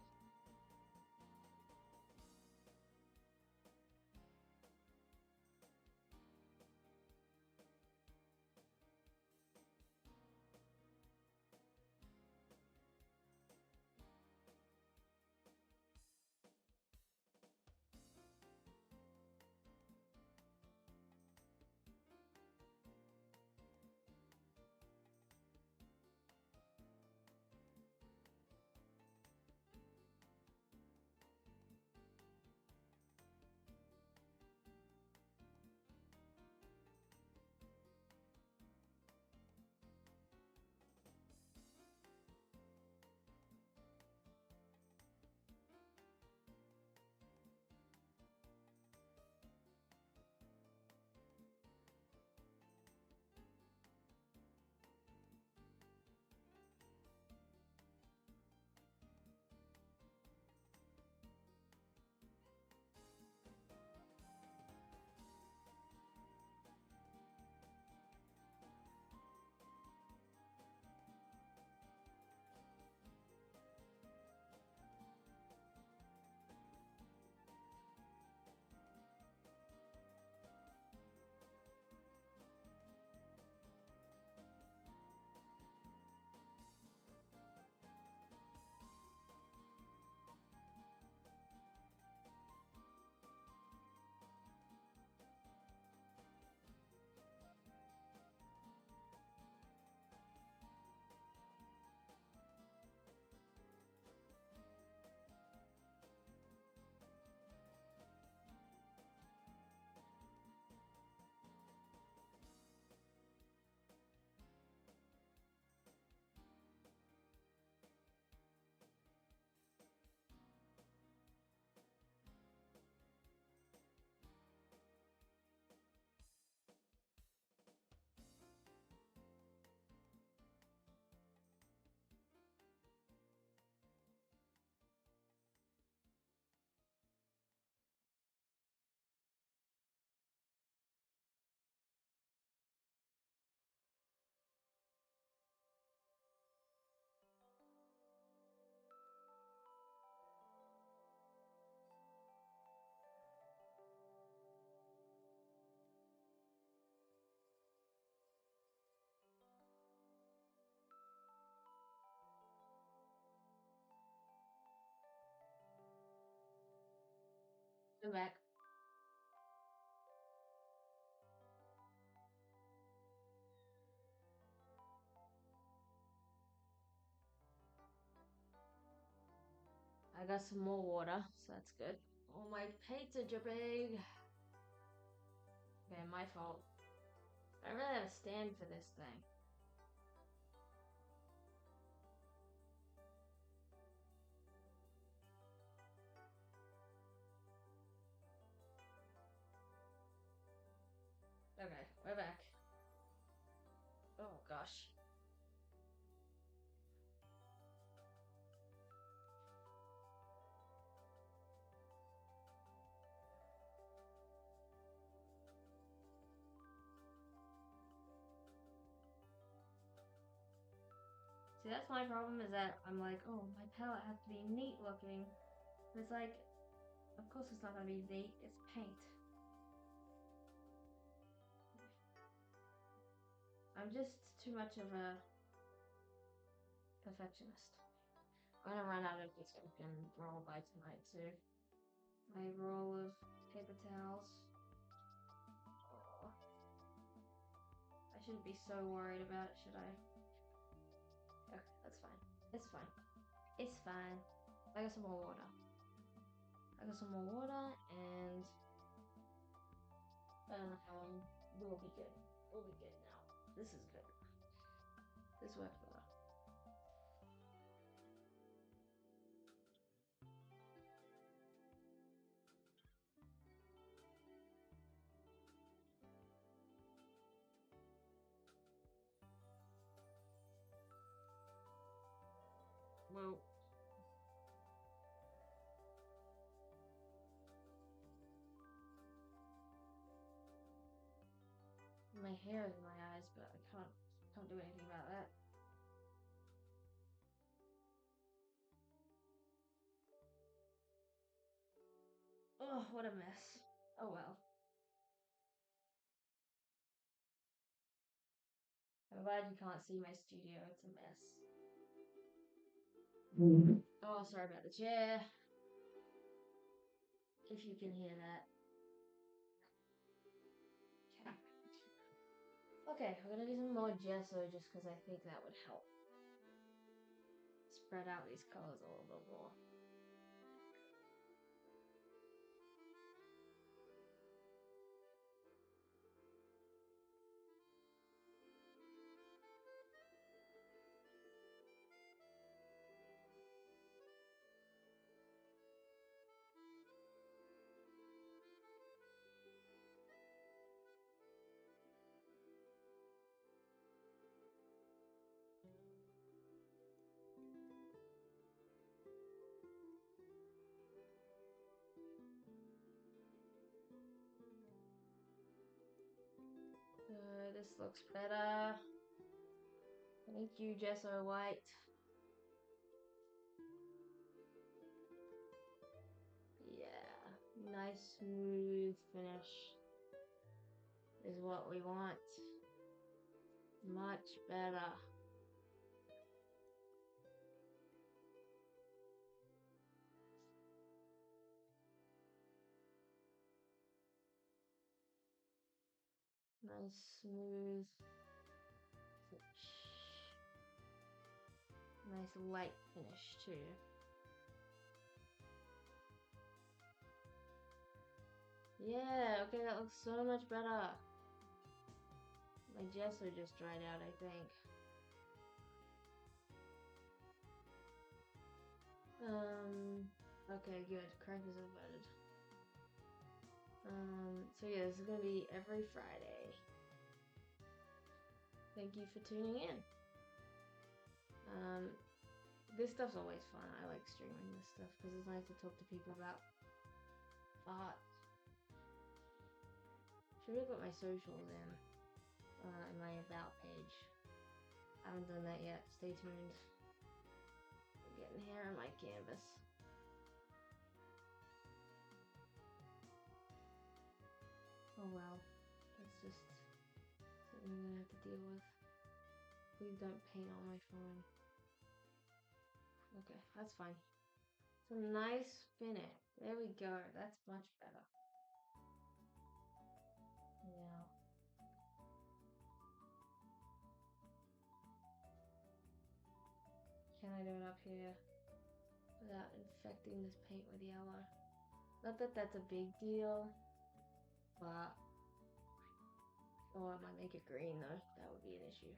I'm back. I got some more water, so that's good. Oh, my pizza dripping. Okay, my fault. I really have a stand for this thing. Okay, we're back. Oh gosh. See, that's my problem, is that I'm like, oh, my palette has to be neat looking. And it's like, of course it's not gonna be neat, it's paint. I'm just too much of a perfectionist. I'm gonna run out of this fucking roll by tonight too. My roll of paper towels. Oh. I shouldn't be so worried about it, should I? Okay, that's fine. It's fine. It's fine. I got some more water. And we'll be good. We'll be good now. This is good. This worked well. Well, my hair is in my eyes, but I can't do anything about that. Oh, what a mess. Oh well. I'm glad you can't see my studio. It's a mess. Oh, sorry about the chair. If you can hear that. Okay, we're gonna do some more gesso just because I think that would help spread out these colors a little bit more. This looks better. Thank you, Gesso White. Yeah, nice smooth finish is what we want. Much better. Nice smooth finish. Nice light finish too. Yeah, okay, that looks so much better. My gesso just dried out, I think. Okay, good. Crackers are buttered. So yeah, this is gonna be every Friday. Thank you for tuning in. This stuff's always fun. I like streaming this stuff because it's nice to talk to people about art. Should have put my socials in my about page. I haven't done that yet. Stay tuned. I'm getting hair on my canvas. Oh well, that's just something I'm gonna have to deal with. Please don't paint on my phone. Okay, that's fine. It's a nice finish. There we go. That's much better. Now, can I do it up here without infecting this paint with yellow? Not that that's a big deal, but oh, I might make it green though. That would be an issue.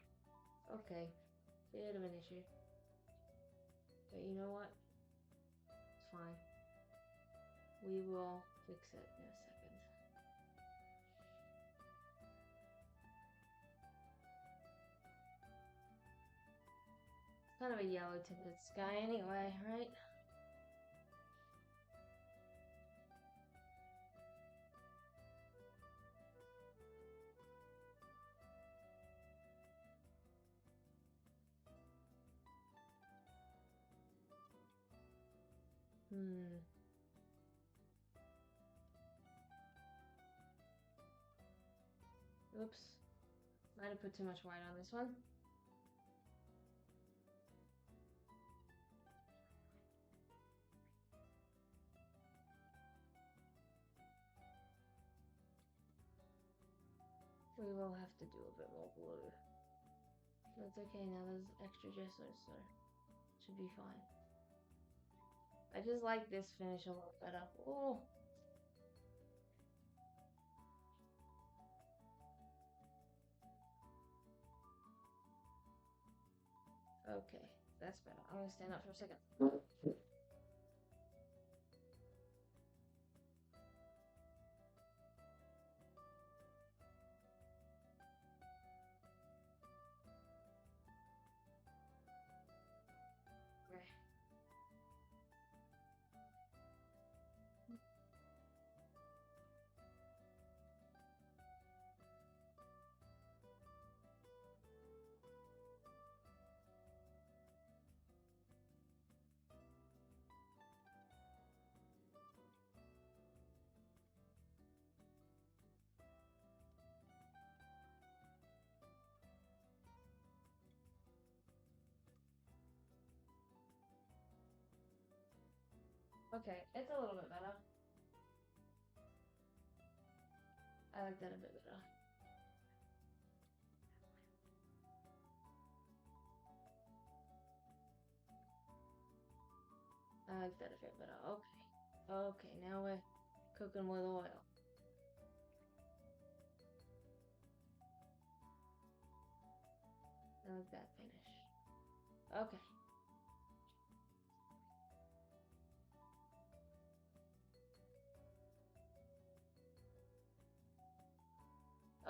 Okay, bit of an issue. But you know what? It's fine. We will fix it in a second. It's kind of a yellow tinted sky anyway, right? Oops. Might have put too much white on this one. We will have to do a bit more blue. That's okay, now there's extra gesso, so should be fine. I just like this finish a lot better. Oh! Okay, that's better. I'm gonna stand up for a second. Okay, it's a little bit better. I like that a bit better. I like that a bit better. Okay. Okay, now we're cooking with oil. I like that finish. Okay.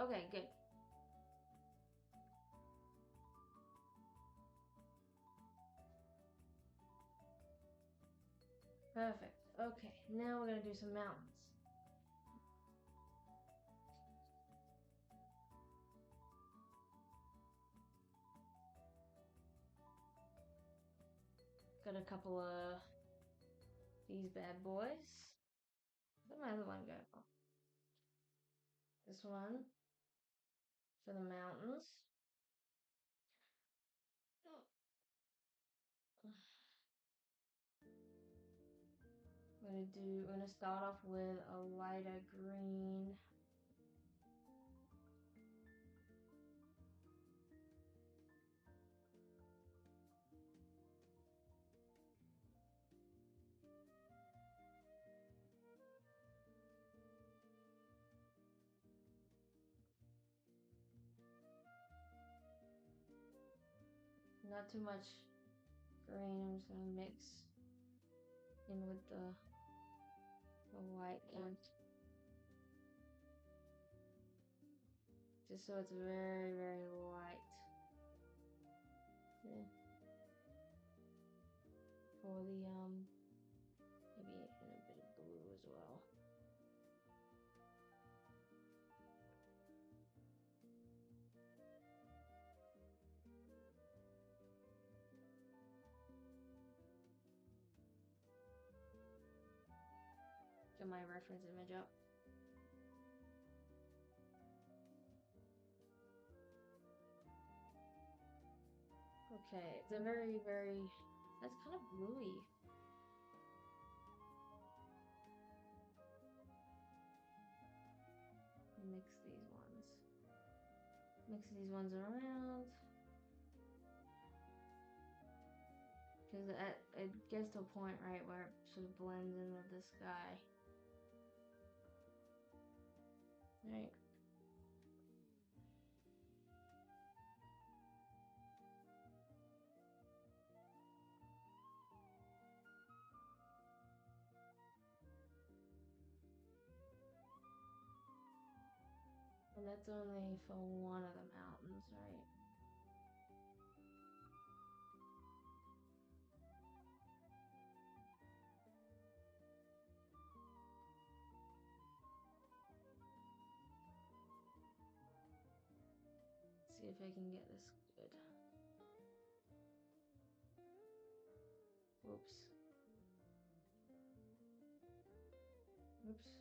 Okay, good. Perfect. Okay, now we're gonna do some mountains. Got a couple of these bad boys. Where'd my other one go? Oh. This one for the mountains. We're gonna start off with a lighter green. Not too much green. I'm just gonna mix in with the white one. Just so it's very, very light. Yeah. For the maybe in a bit of blue as well. Get my reference image up. Okay, it's a very, very, that's kind of bluey. mix these ones. Mix these ones around. Because it gets to a point, right, where it sort of blends in with the sky. Right. And that's only for one of the mountains, right? See if I can get this good. Oops. Oops.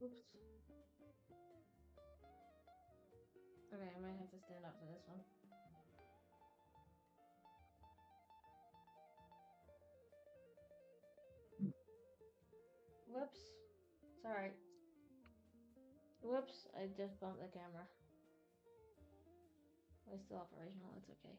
Oops. Okay, I might have to stand up for this one. Whoops. Sorry. Whoops, I just bumped the camera. It's still operational, it's okay.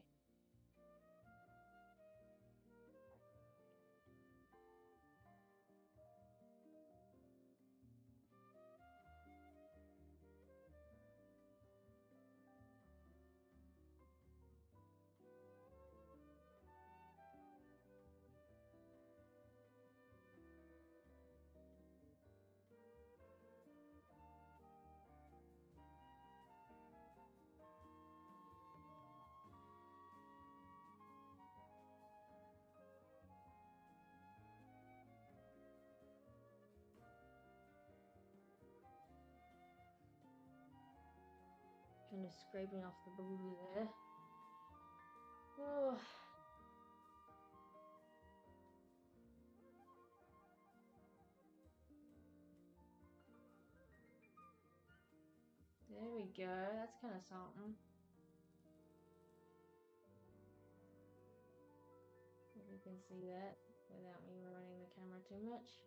Kind of scraping off the blue there. Oh. There we go, that's kind of something. If you can see that without me running the camera too much.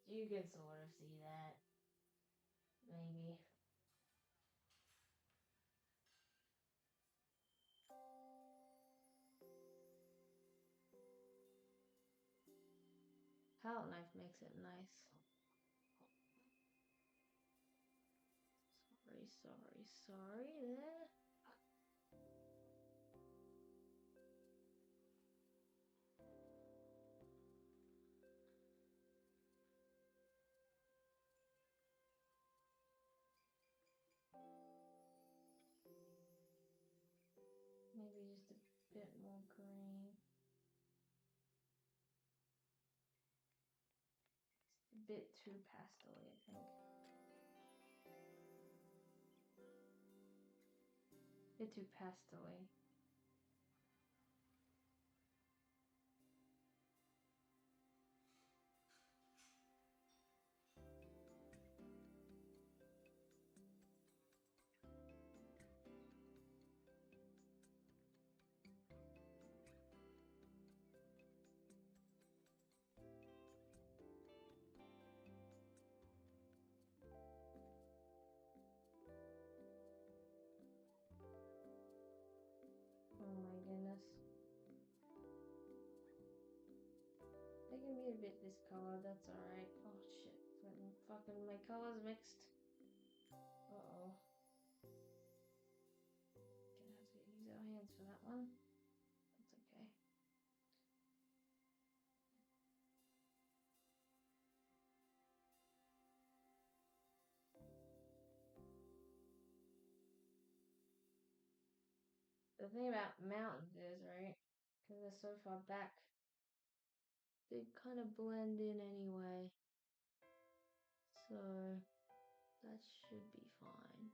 You can sort of see that. Maybe. Palette knife makes it nice. Sorry there. Maybe just a bit more green. It's a bit too pastel-y, I think. A bit too pastel-y. Oh my goodness. They can be a bit this color, that's alright. Oh shit, fucking my colors mixed. Uh-oh. Gonna have to use our hands for that one. That's okay. the thing about mountains is, right, because they're so far back, they kind of blend in anyway. So that should be fine.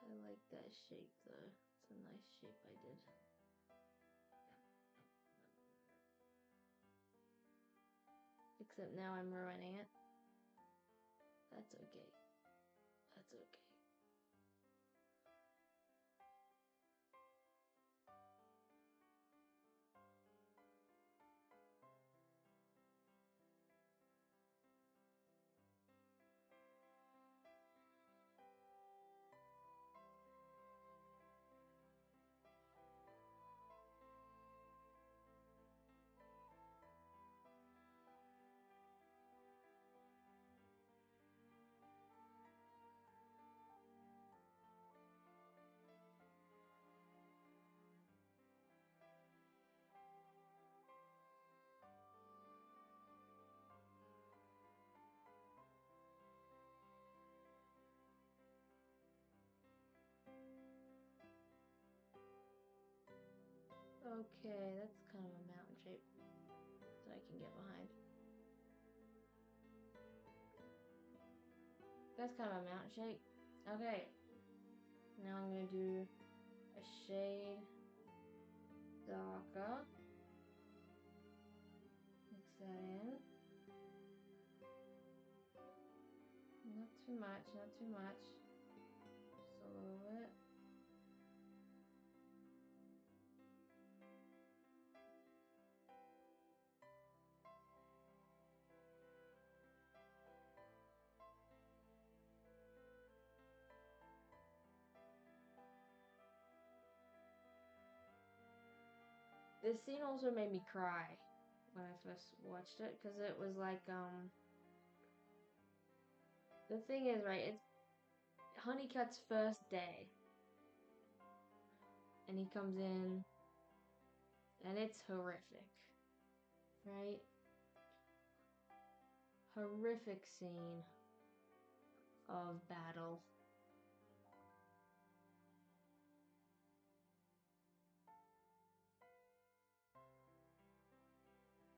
I like that shape though. It's a nice shape I did. Except now I'm ruining it. That's okay. That's okay. Okay, that's kind of a mountain shape that I can get behind. That's kind of a mountain shape. Okay, now I'm gonna do a shade darker. Mix that in. Not too much, not too much. Just a little bit. This scene also made me cry when I first watched it, because it was like, the thing is, right, it's Honeycutt's first day, and he comes in, and it's horrific, right? Horrific scene of battle.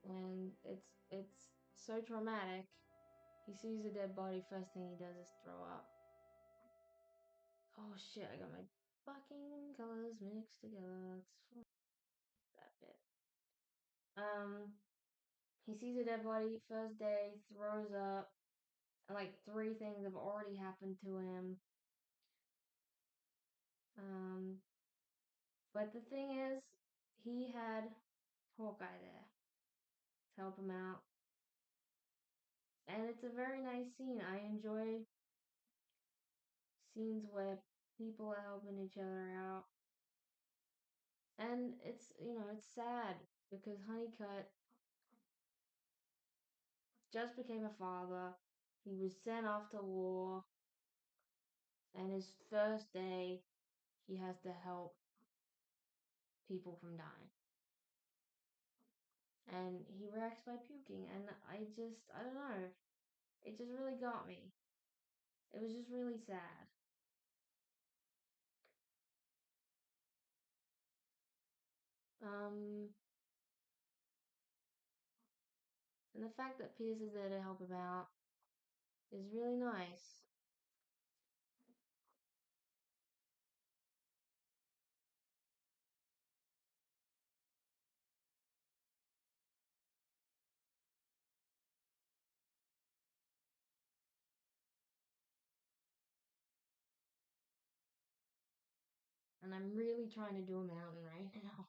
And it's so traumatic. He sees a dead body, first thing he does is throw up. Oh shit, I got my fucking colors mixed together. It's that bit. He sees a dead body, first day, throws up, and like 3 things have already happened to him. But the thing is, he had Hawkeye there to help him out. And it's a very nice scene. I enjoy scenes where people are helping each other out. And it's sad because Honeycutt just became a father. He was sent off to war. And his first day, he has to help people from dying. And he reacts by puking. And I don't know. It just really got me. It was just really sad. And the fact that Pierce is there to help him out is really nice. And I'm really trying to do a mountain right now.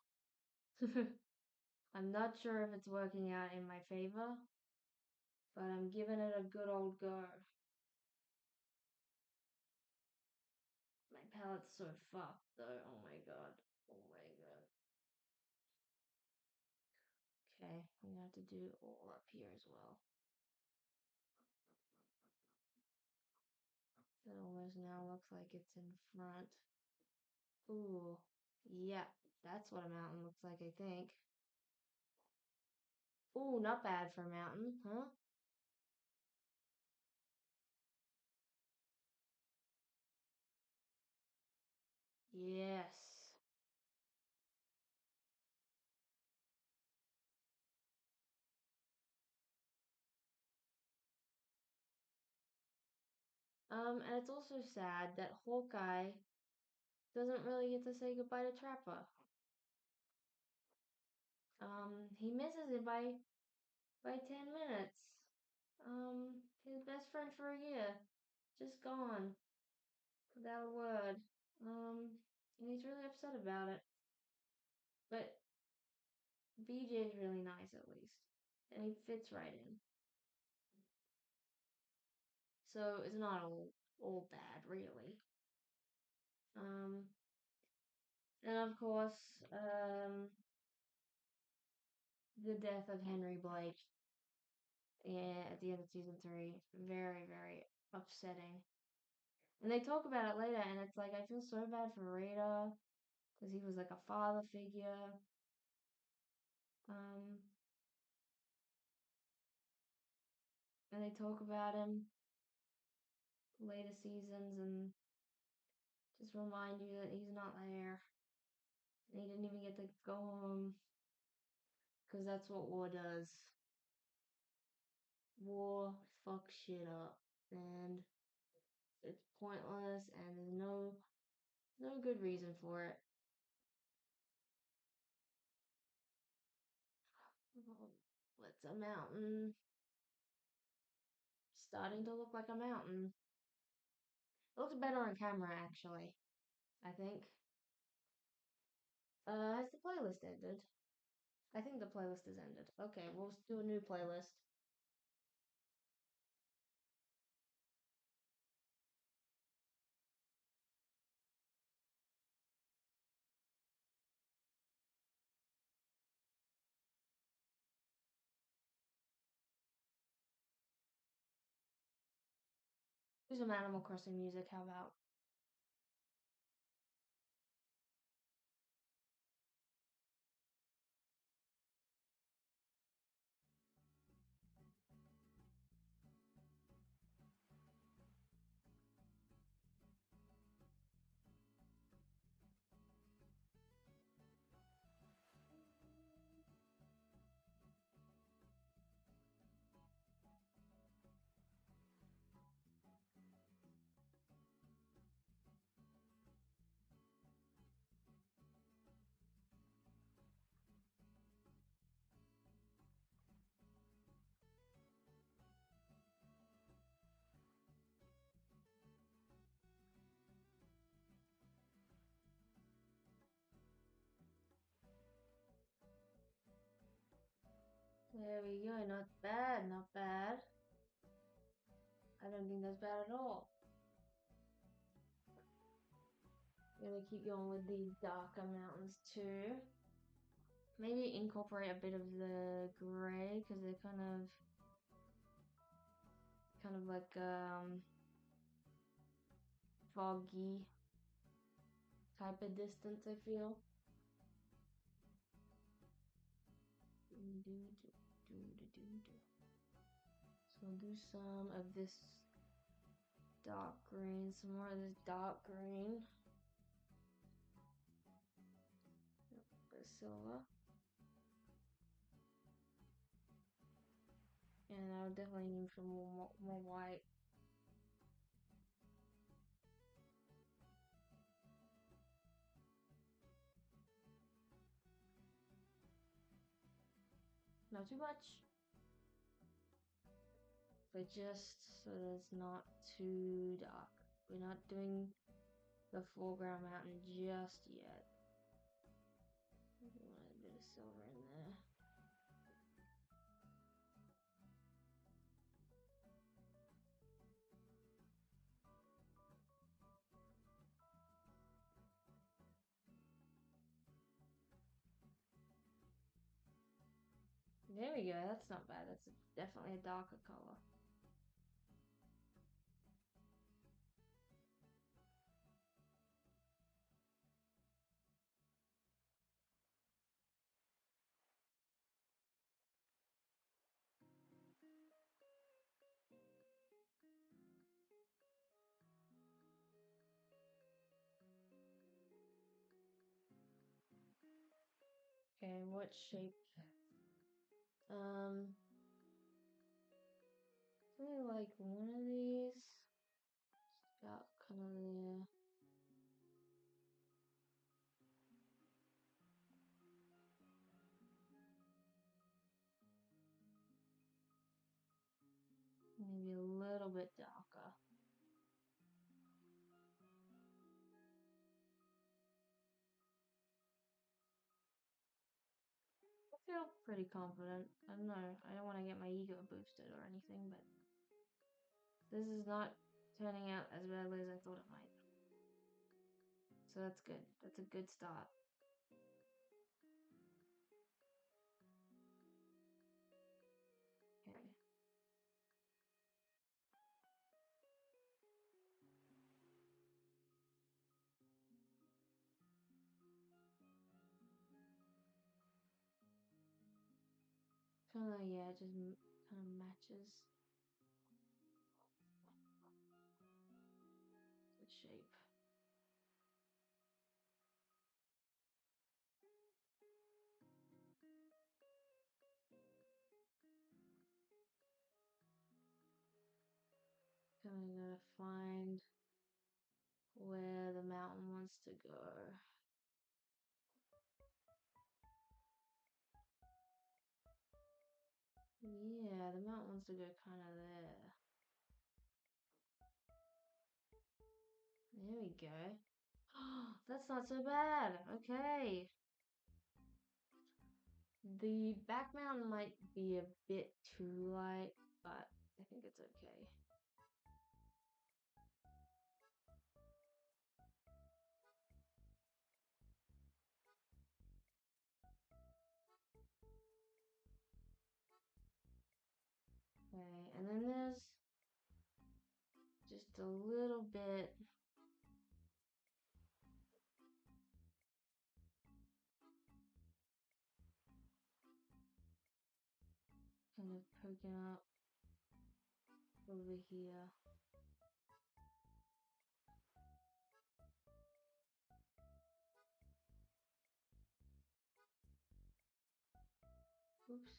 I'm not sure if it's working out in my favor, but I'm giving it a good old go. My palette's so fucked though. Oh my god. Oh my god. Okay, I'm gonna have to do all up here as well. It almost now looks like it's in front. Ooh, yeah, that's what a mountain looks like, I think. Ooh, not bad for a mountain, huh? Yes. And it's also sad that Hawkeye doesn't really get to say goodbye to Trapper. He misses it by 10 minutes. His best friend for a year, just gone without a word. And he's really upset about it. But BJ is really nice at least, and he fits right in. So it's not all bad really. Um, and of course, the death of Henry Blake. Yeah, at the end of season 3, very very upsetting. And they talk about it later, and it's like I feel so bad for Rita because he was like a father figure. Um, and they talk about him later seasons and just remind you that he's not there. And he didn't even get to go home because that's what war does. War fucks shit up, and it's pointless, and there's no good reason for it. What's a mountain? Starting to look like a mountain. It looks better on camera, actually. I think. Has the playlist ended? I think the playlist has ended. Okay, we'll do a new playlist. Do some Animal Crossing music, how about? There we go, not bad, not bad. I don't think that's bad at all. Gonna keep going with the darker mountains too. Maybe incorporate a bit of the gray because they're kind of like foggy type of distance. I feel. So we'll do some of this dark green, some more of this dark green. Bit of silver. And I would definitely need some more white. Not too much. But just so that it's not too dark. We're not doing the foreground mountain just yet. Want a bit of silver in there. There we go, that's not bad. That's definitely a darker color. Okay, what shape? Maybe like one of these. Got kind of there. Maybe a little bit darker. I feel pretty confident. I don't know. I don't want to get my ego boosted or anything, but this is not turning out as badly as I thought it might. So that's good. That's a good start. Okay. Kind of, yeah, just kind of matches the shape. Kind of gotta find where the mountain wants to go. Yeah, the mountain wants to go kind of there. There we go. That's not so bad. Okay. The back mountain might be a bit too light, but I think it's okay. Okay, and then there's just a little bit kind of poking up over here. Oops.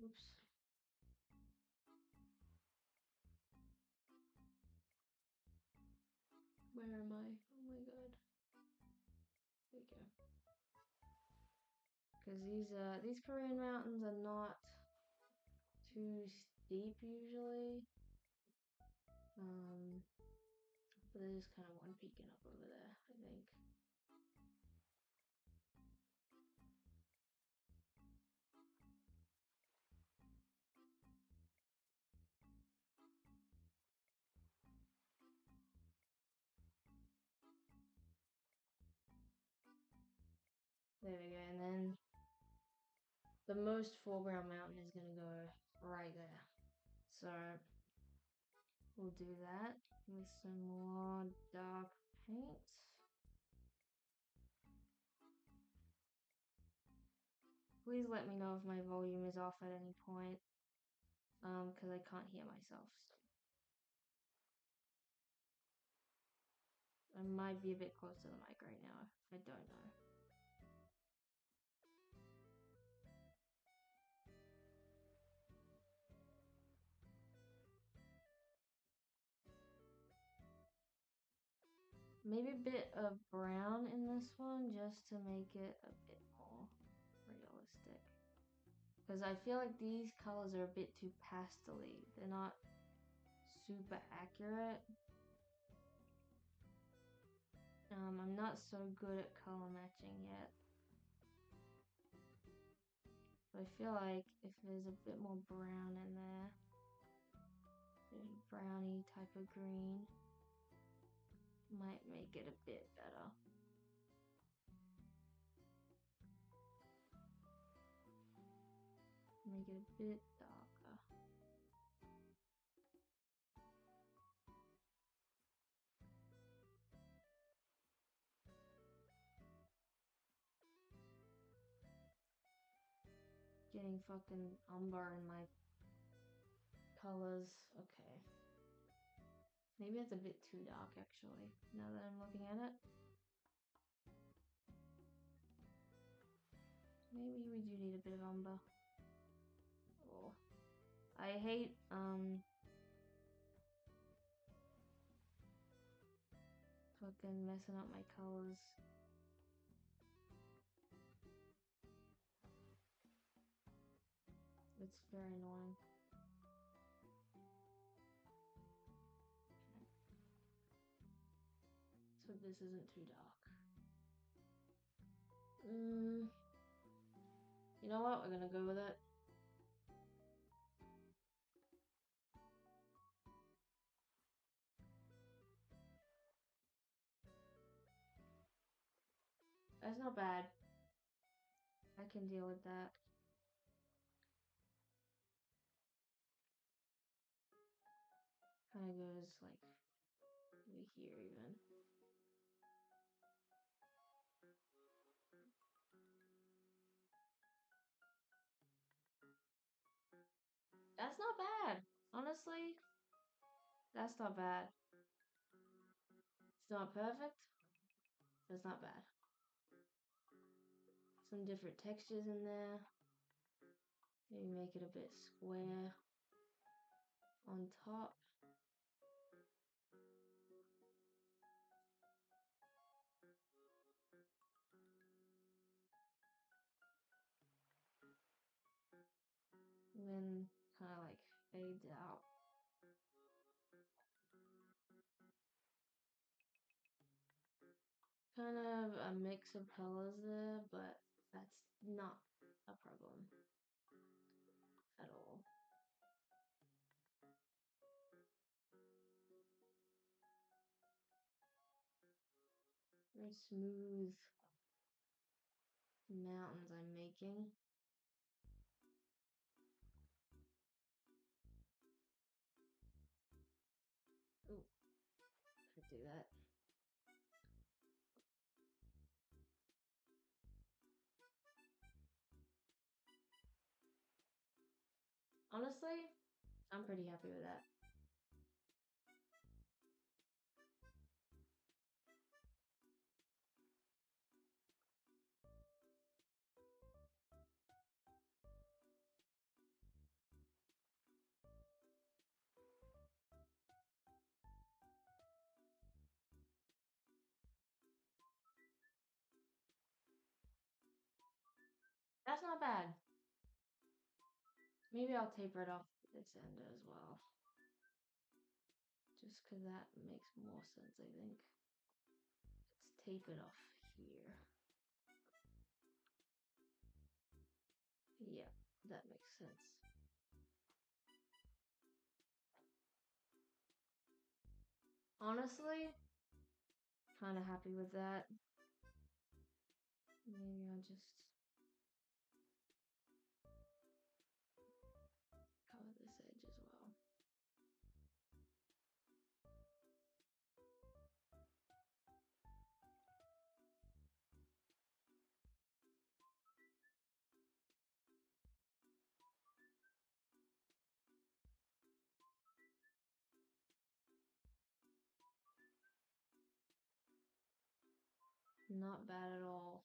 Oops. Where am I? Oh my god. There we go. Because these Korean mountains are not too steep usually. But there's kind of one peeking up over there, I think. There we go. And then the most foreground mountain is gonna go right there. So we'll do that with some more dark paint. Please let me know if my volume is off at any point, because I can't hear myself. I might be a bit close to the mic right now. I don't know. Maybe a bit of brown in this one just to make it a bit more realistic. Because I feel like these colors are a bit too pastel-y. They're not super accurate. I'm not so good at color matching yet. But I feel like if there's a bit more brown in there, there's a browny type of green, might make it a bit better. Make it a bit darker. Getting fucking umber in my colors. Okay. Maybe it's a bit too dark actually, now that I'm looking at it. Maybe we do need a bit of umber. Oh, I hate fucking messing up my colors. It's very annoying. So this isn't too dark. You know what? We're gonna go with it. That's not bad. I can deal with that. Kind of goes like over here even. That's not bad. Honestly, that's not bad. It's not perfect. It's not bad. Some different textures in there. Maybe make it a bit square on top. And then kind of like fades out. Kind of a mix of colors there, but that's not a problem at all. Very smooth mountains I'm making. Ooh, could do that. Honestly, I'm pretty happy with that. That's not bad. Maybe I'll taper it off this end as well. Just because that makes more sense, I think. Let's tape it off here. Yeah, that makes sense. Honestly, kind of happy with that. Maybe I'll just cover this edge as well. Not bad at all.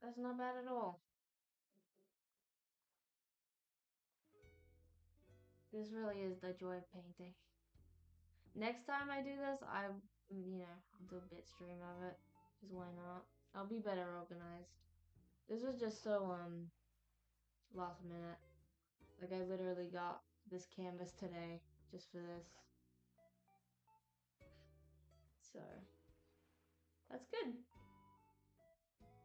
That's not bad at all. This really is the joy of painting. Next time I do this, I'll do a bit stream of it. Because why not? I'll be better organized. This was just so, last minute. Like, I literally got this canvas today just for this. So, that's good.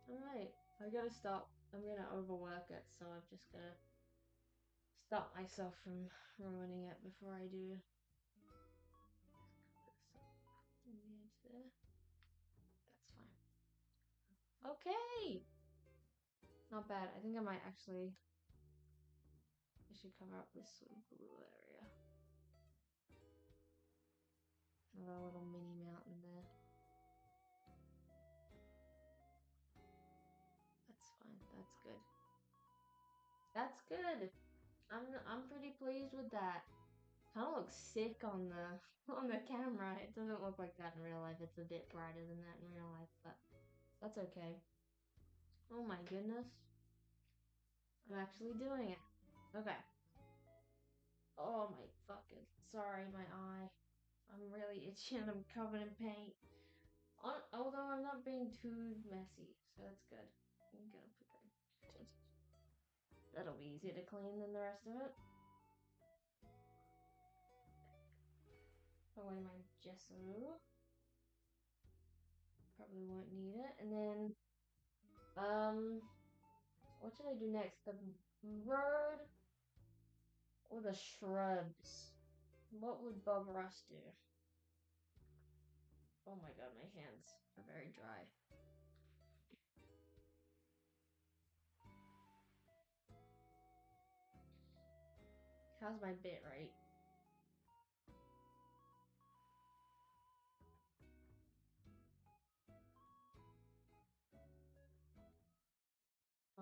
Alright, I gotta stop. I'm gonna overwork it, so I'm just gonna stop myself from ruining it before I do. On the edge there. That's fine. Okay! Not bad. I think I might actually. I should cover up this sort of blue area. Another little mini mountain there. That's fine. That's good. That's good. I'm pretty pleased with that. Kind of looks sick on the on the camera. It doesn't look like that in real life. It's a bit brighter than that in real life, but that's okay. Oh my goodness. I'm actually doing it. Okay. Oh my fucking, sorry, my eye. I'm really itchy and I'm covered in paint. Although I'm not being too messy, so that's good. I'm gonna put that. That'll be easier to clean than the rest of it. Away my gesso. Probably won't need it. And then, what should I do next? The road or the shrubs? What would Bob Ross do? Oh my god, my hands are very dry. How's my bit rate?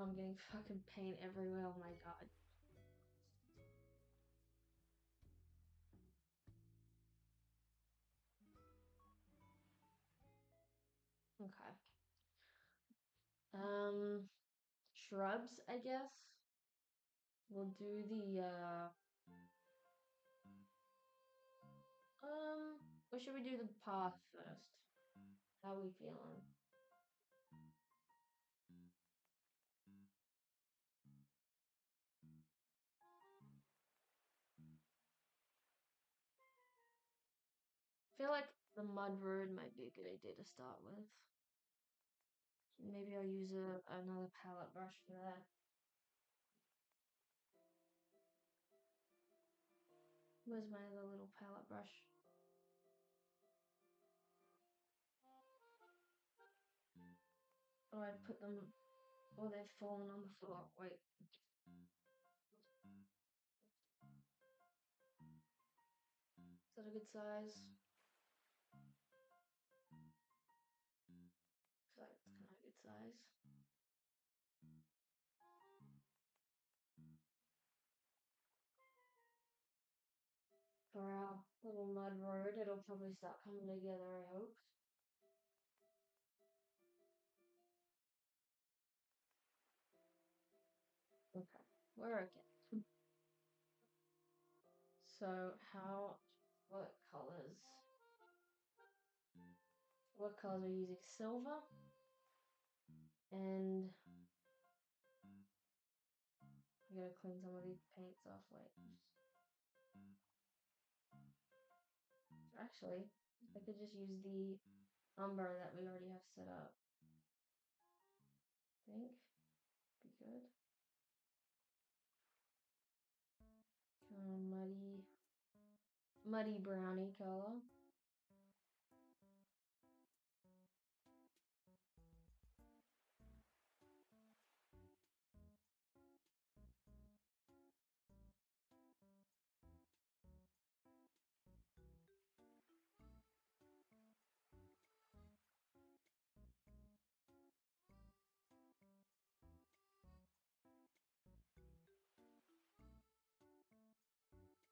I'm getting fucking paint everywhere. Oh my god. Okay. Shrubs, I guess. We'll do the or should we do the path first? How are we feeling? I feel like the mud road might be a good idea to start with. Maybe I'll use another palette brush for that. Where's my other little palette brush? Oh, I put them. Oh, they've fallen on the floor. Wait. Is that a good size? I feel like it's kind of a good size. For our little mud road, it'll probably start coming together, I hope. Okay, we're okay. So what colors? What colors are we using? Silver and I gotta clean some of these paints off. Wait, actually, I could just use the umber that we already have set up. I think be good. Kind of muddy brownie color.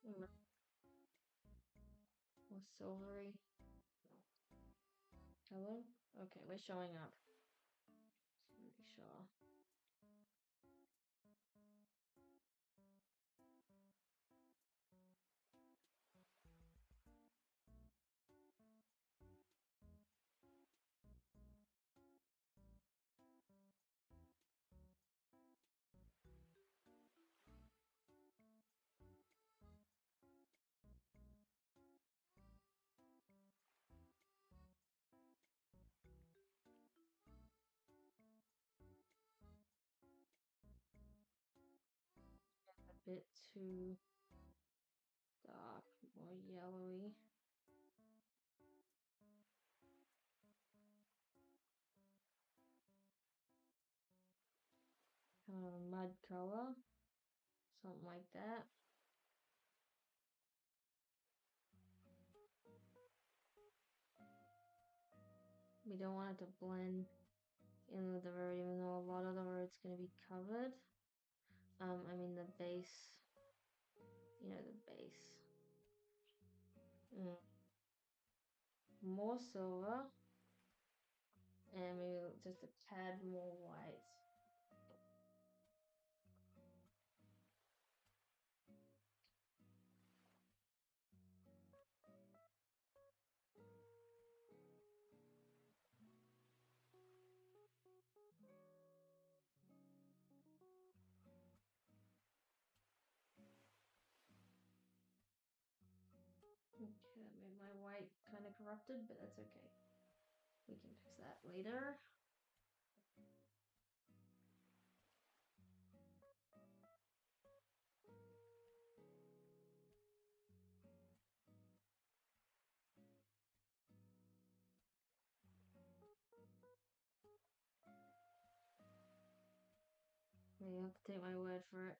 Mm, more silvery color. Okay, we're showing up. Pretty sure. A bit too dark, more yellowy. Kind of a mud color. Something like that. We don't want it to blend in with the road, even though a lot of the road's going to be covered. I mean the base, the base. Mm. More silver. And maybe just a tad more white. Okay, that made my white kind of corrupted, but that's okay. We can fix that later. Maybe I'll have to take my word for it.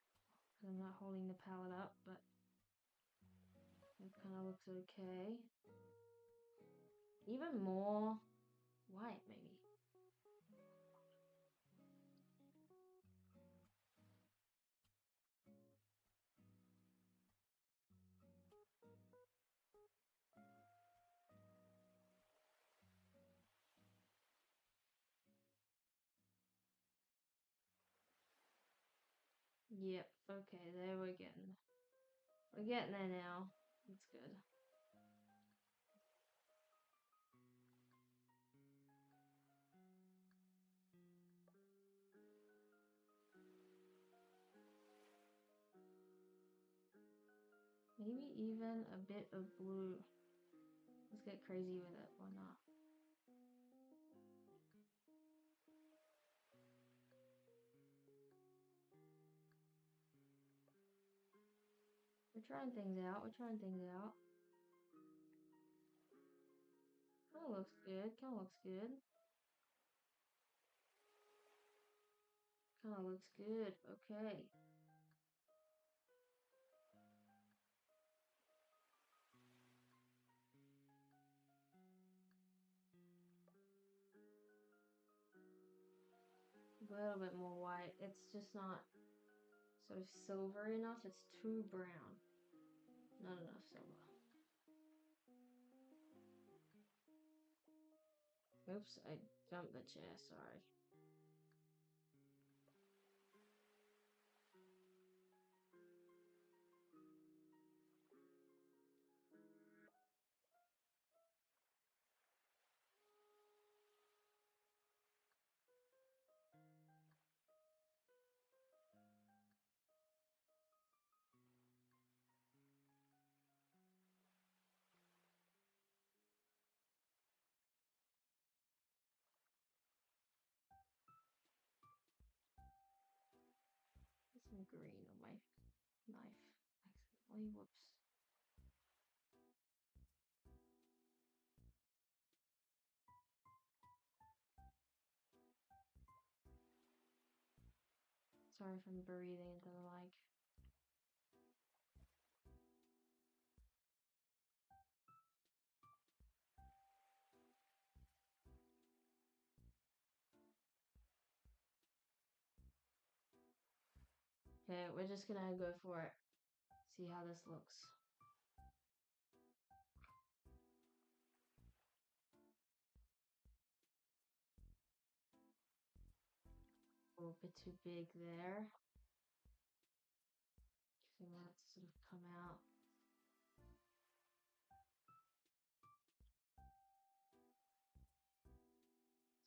I'm not holding the palette up, but it kind of looks okay. Even more white, maybe. Yep, okay, there we're getting there now. That's good. Maybe even a bit of blue. Let's get crazy with it, why not? We're trying things out, Kinda looks good, okay. A little bit more white. It's just not sort of silver enough. It's too brown. Not enough silver. Oops, I jumped the chair, sorry. Put some green on my knife. Accidentally, whoops. Sorry if I'm breathing into the mic. Okay, we're just gonna go for it. See how this looks. A little bit too big there. So that sort of come out.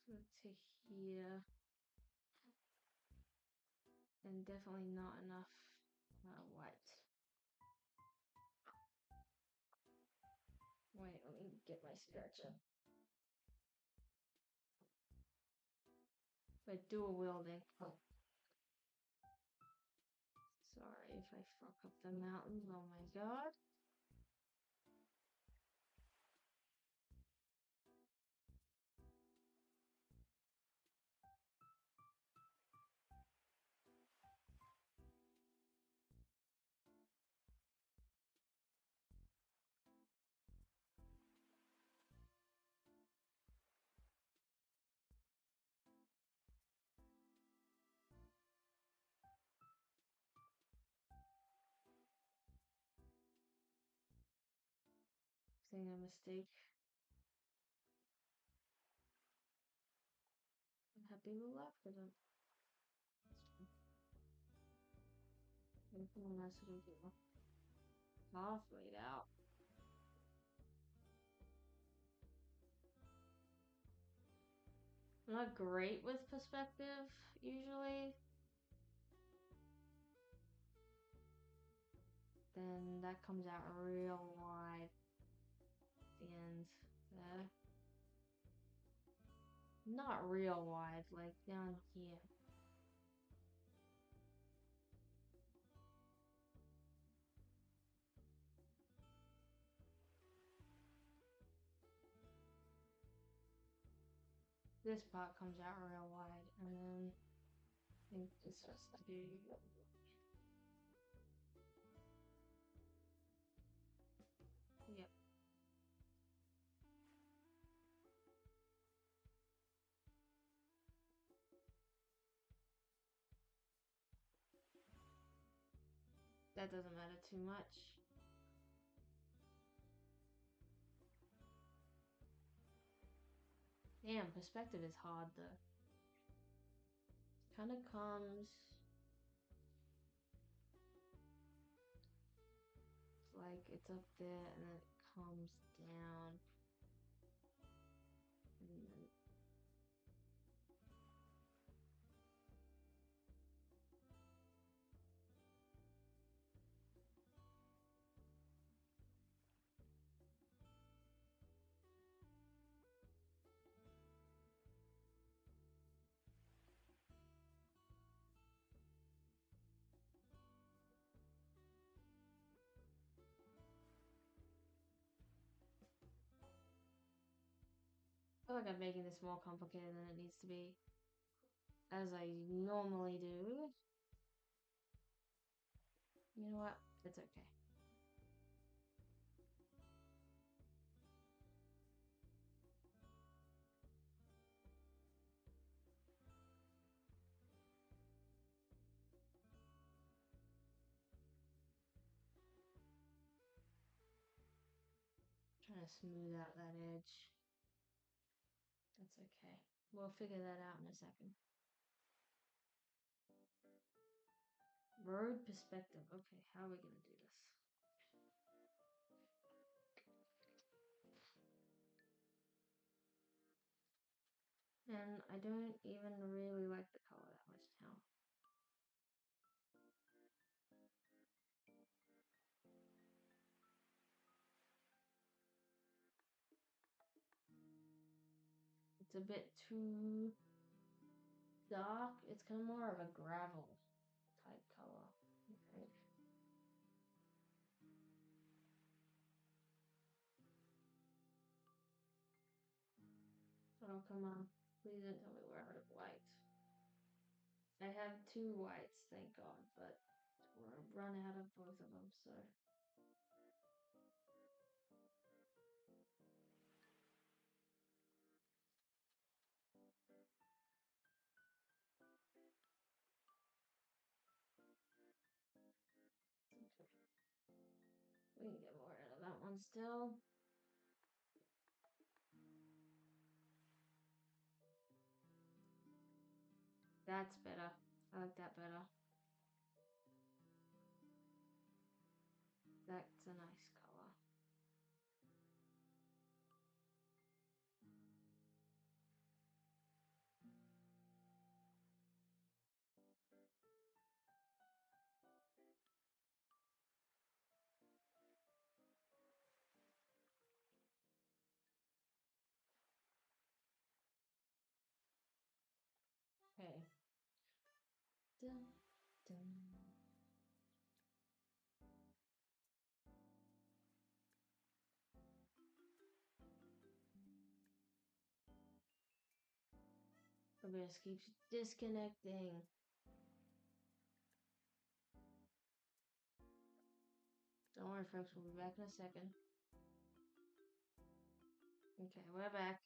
Sort of to here. And definitely not enough white. Wait, let me get my stretcher. But dual wielding. Sorry if I fuck up the mountains. Oh my god. making a mistake. I'm happy with that for them. What else did I do? Halfway out. I'm not great with perspective usually. Then that comes out real wide at the end there. Not real wide, like down here. This part comes out real wide, and then I think this has to be. Yep. That doesn't matter too much. Damn, perspective is hard though. Kind of comes like it's up there and then it comes down. And then I feel like I'm making this more complicated than it needs to be, as I normally do. You know what? It's okay. Trying to smooth out that edge. That's okay. We'll figure that out in a second. Road perspective. Okay, how are we gonna do this? And I don't even really like the color that much now. It's a bit too dark. It's kind of more of a gravel type color. Okay. Oh, come on. Please don't tell me we're out of white. I have 2 whites, thank God, but we're run out of both of them, so. Okay. We can get more out of that one still. That's better. I like that better. That's a nice color. Okay. Dun, dun. OBS keeps disconnecting. Don't worry, folks. We'll be back in a second. Okay, we're back.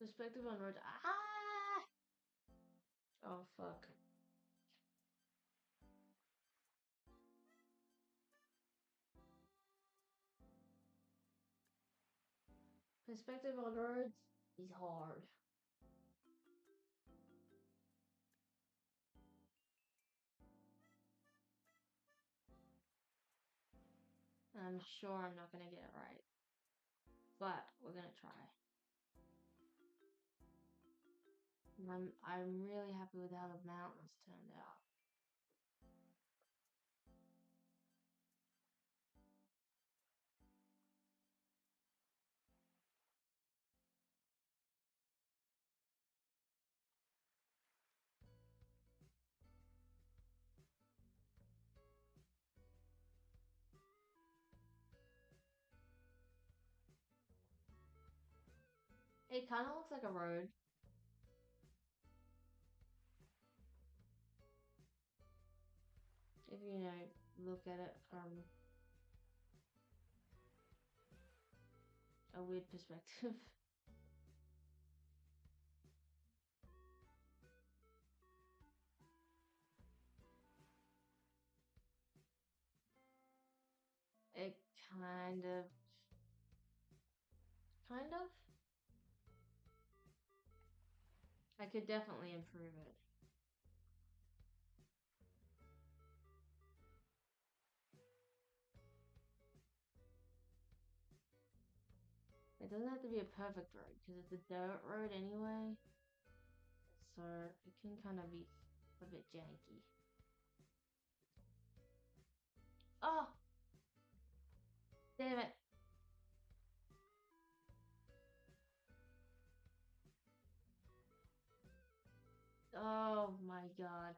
Perspective on roads. Ah! Oh, fuck. Perspective on roads is hard. I'm sure I'm not gonna get it right. But we're gonna try. I'm really happy with how the mountains turned out. It kind of looks like a road. If you know, look at it from a weird perspective. It kind of. I could definitely improve it. It doesn't have to be a perfect road because it's a dirt road anyway. So it can kind of be a bit janky. Oh! Damn it! Oh my god.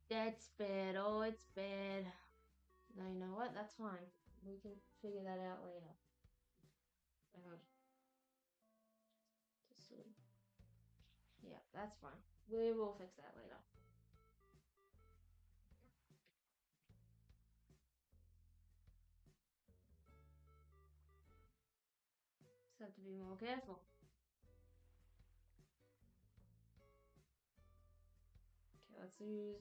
That's bad. Oh, it's bad. Now you know what? That's fine. We can figure that out later. Just see. Yeah, that's fine. We will fix that later. Just have to be more careful. Okay, let's use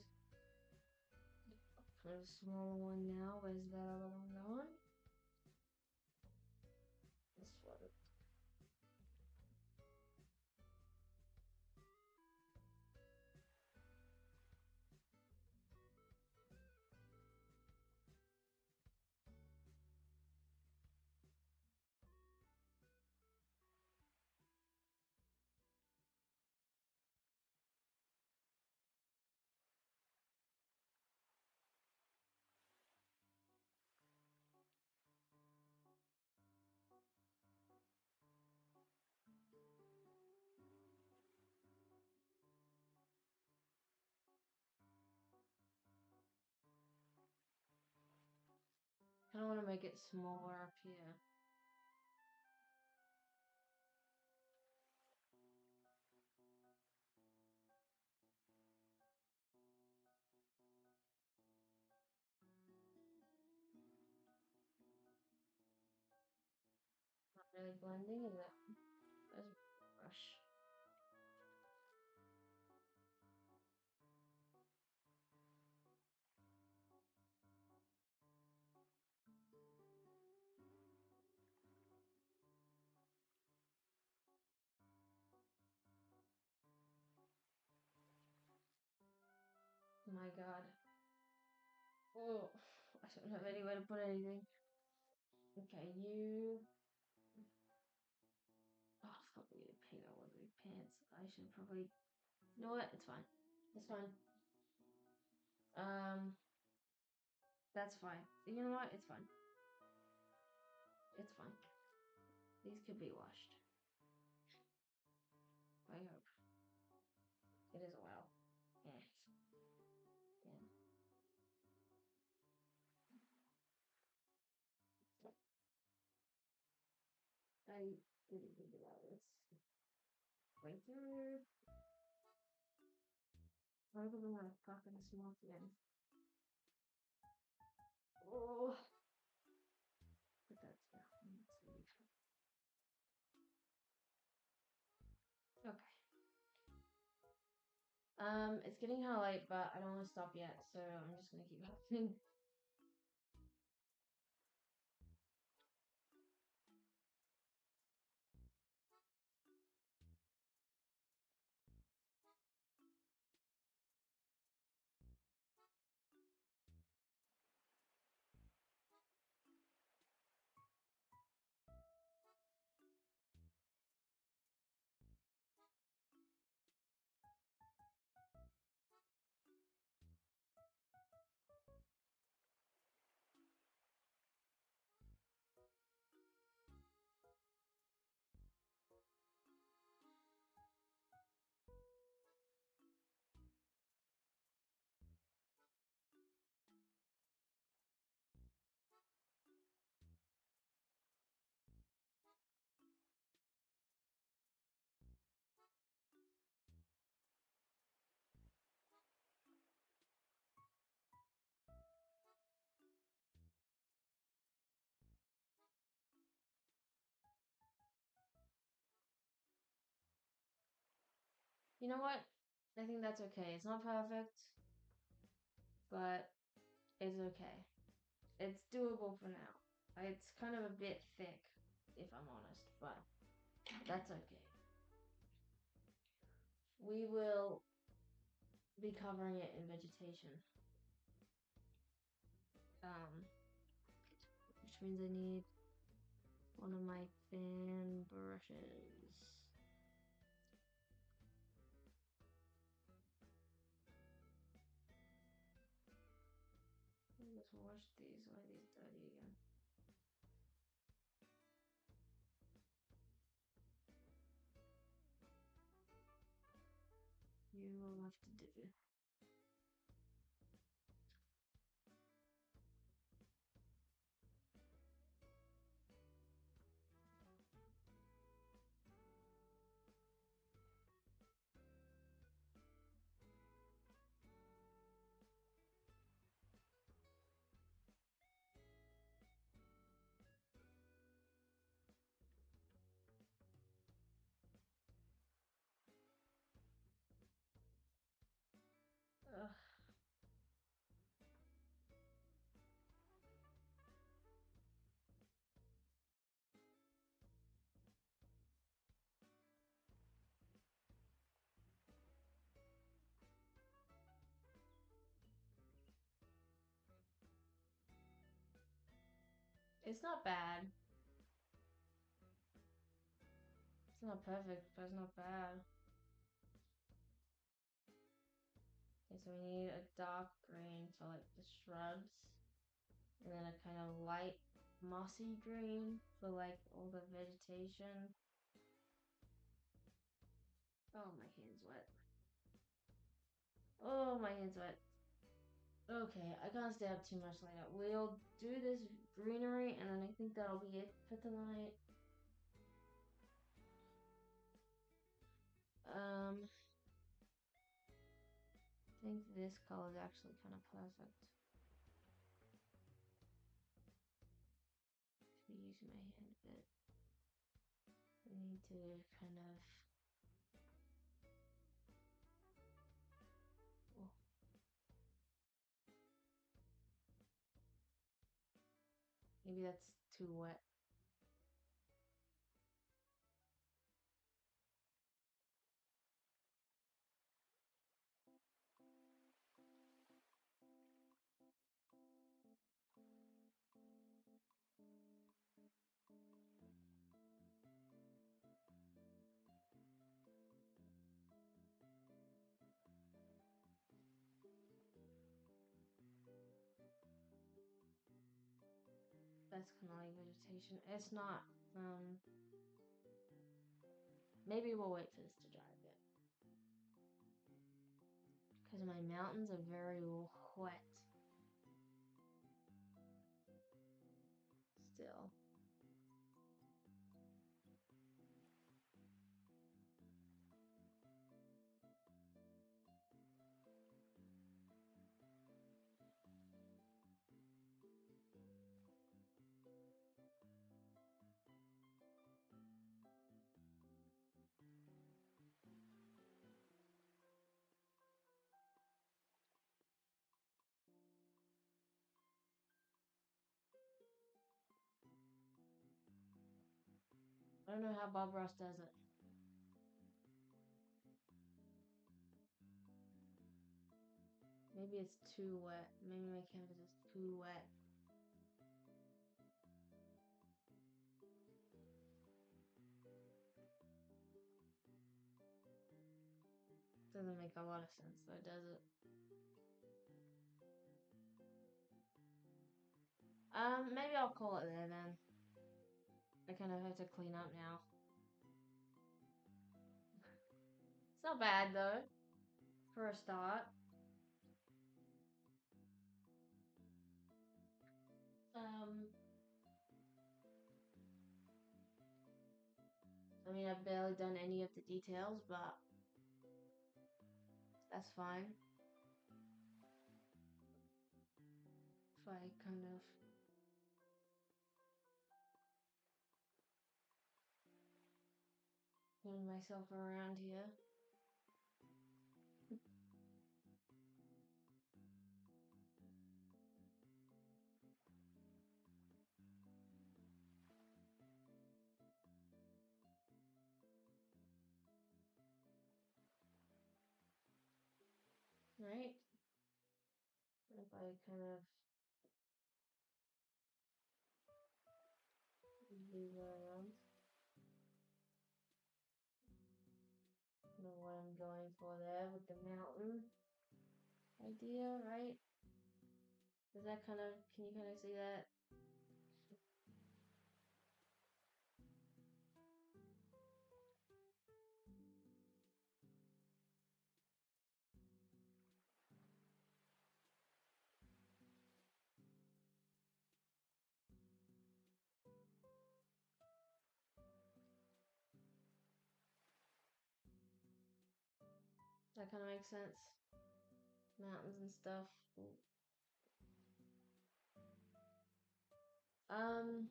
a small one now. Where's that other one going? This one. I don't want to make it smaller up here. Not really blending, is it? There's a brush. My god. Oh, I don't have any way to put anything. Okay, you. Oh, fuck me, to paint all over your pants. I should probably. You know what? It's fine. It's fine. That's fine. You know what? It's fine. It's fine. These could be washed. I hope. It is a while. Yeah. Damn. I didn't think about this. Right through. Why would I want to fucking smoke again? Oh. But that's, yeah. Let's see. It's getting kind of late, but I don't want to stop yet, so I'm just gonna keep happening. You know what? I think that's okay. It's not perfect, but it's okay. It's doable for now. It's kind of a bit thick, if I'm honest, but that's okay. We will be covering it in vegetation. Which means I need one of my fan brushes. Let's wash these. Why are these dirty again? You will have to do. Ugh. It's not bad. It's not perfect, but it's not bad. Okay, so we need a dark green for like the shrubs, and then a kind of light mossy green for like all the vegetation. Oh, my hand's wet. Oh, my hand's wet. Okay, I can't stay up too much later. We'll do this greenery, and then I think that'll be it for tonight. I think this color is actually kind of perfect. Use my hand a bit. I need to kind of. Oh. Maybe that's too wet. That's kind of like vegetation. It's not. Maybe we'll wait for this to dry a bit. Because my mountains are very wet. Still. don't know how Bob Ross does it. Maybe it's too wet. Maybe my canvas is too wet. Doesn't make a lot of sense though, does it? Maybe I'll call it there then. I kind of have to clean up now. It's not bad though, for a start. I mean, I've barely done any of the details, but that's fine. If I kind of move myself around here. Right? If I kind of move around. Know what I'm going for there with the mountain idea, right? Does that kind of, can you kind of see that? That kind of makes sense. Mountains and stuff. Um,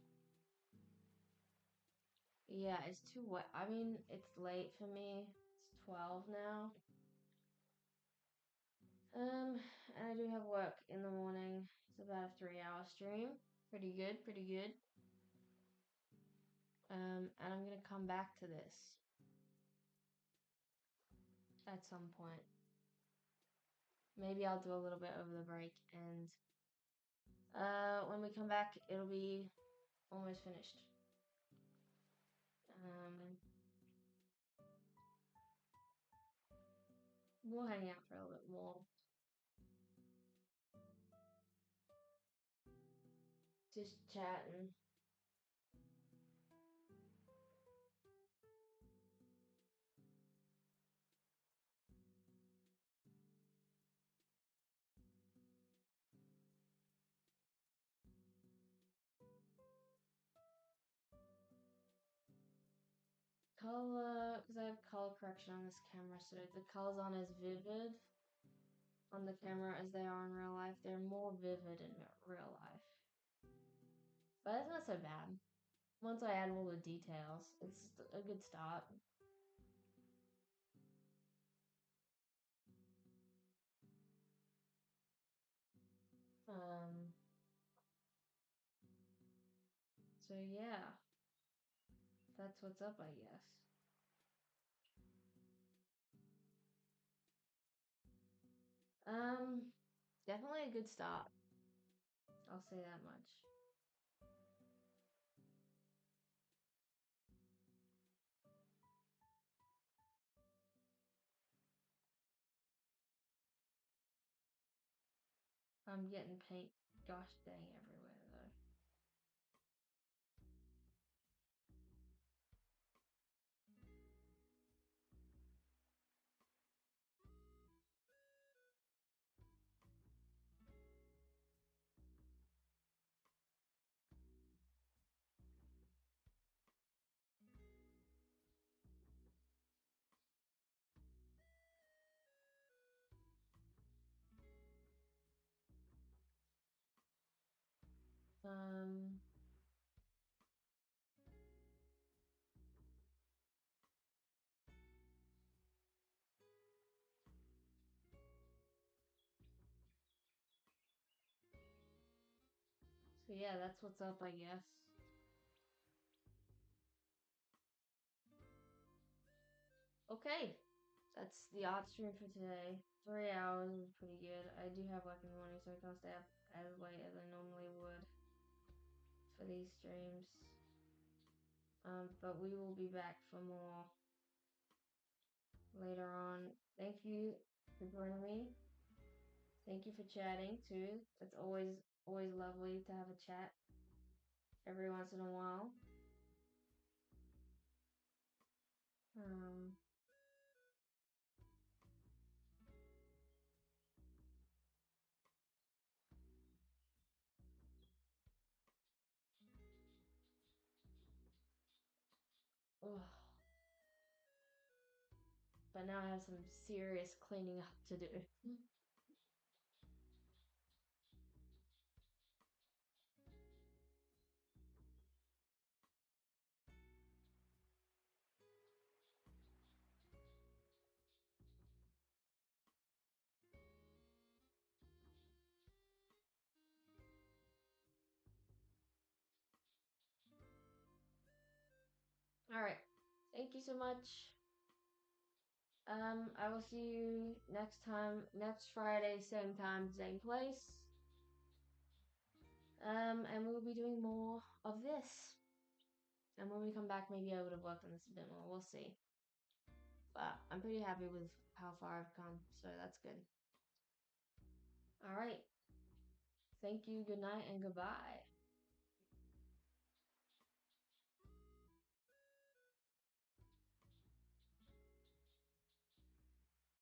yeah, it's too wet. I mean, it's late for me. It's 12 now. And I do have work in the morning. It's about a 3-hour stream. Pretty good, pretty good. And I'm gonna come back to this at some point. Maybe I'll do a little bit over the break, and when we come back, it'll be almost finished. We'll hang out for a little bit more. Just chatting. Color, because I have color correction on this camera, so the colors aren't as vivid on the camera as they are in real life. They're more vivid in real life. But it's not so bad. Once I add all the details, it's a good start. So yeah, that's what's up, I guess. Definitely a good start. I'll say that much. I'm getting paint, gosh dang, everywhere though. Um, so yeah, that's what's up, I guess. Okay, that's the art stream for today. 3 hours is pretty good. I do have work in the morning, so I can't stay up as late as I normally would for these streams. But we will be back for more later on. Thank you for joining me. Thank you for chatting too. It's always lovely to have a chat every once in a while. Um, ugh. But now I have some serious cleaning up to do. Alright. Thank you so much. I will see you next time, next Friday, same time, same place. And we'll be doing more of this. And when we come back, maybe I would have worked on this a bit more. We'll see. But I'm pretty happy with how far I've come, so that's good. Alright. Thank you, good night, and goodbye.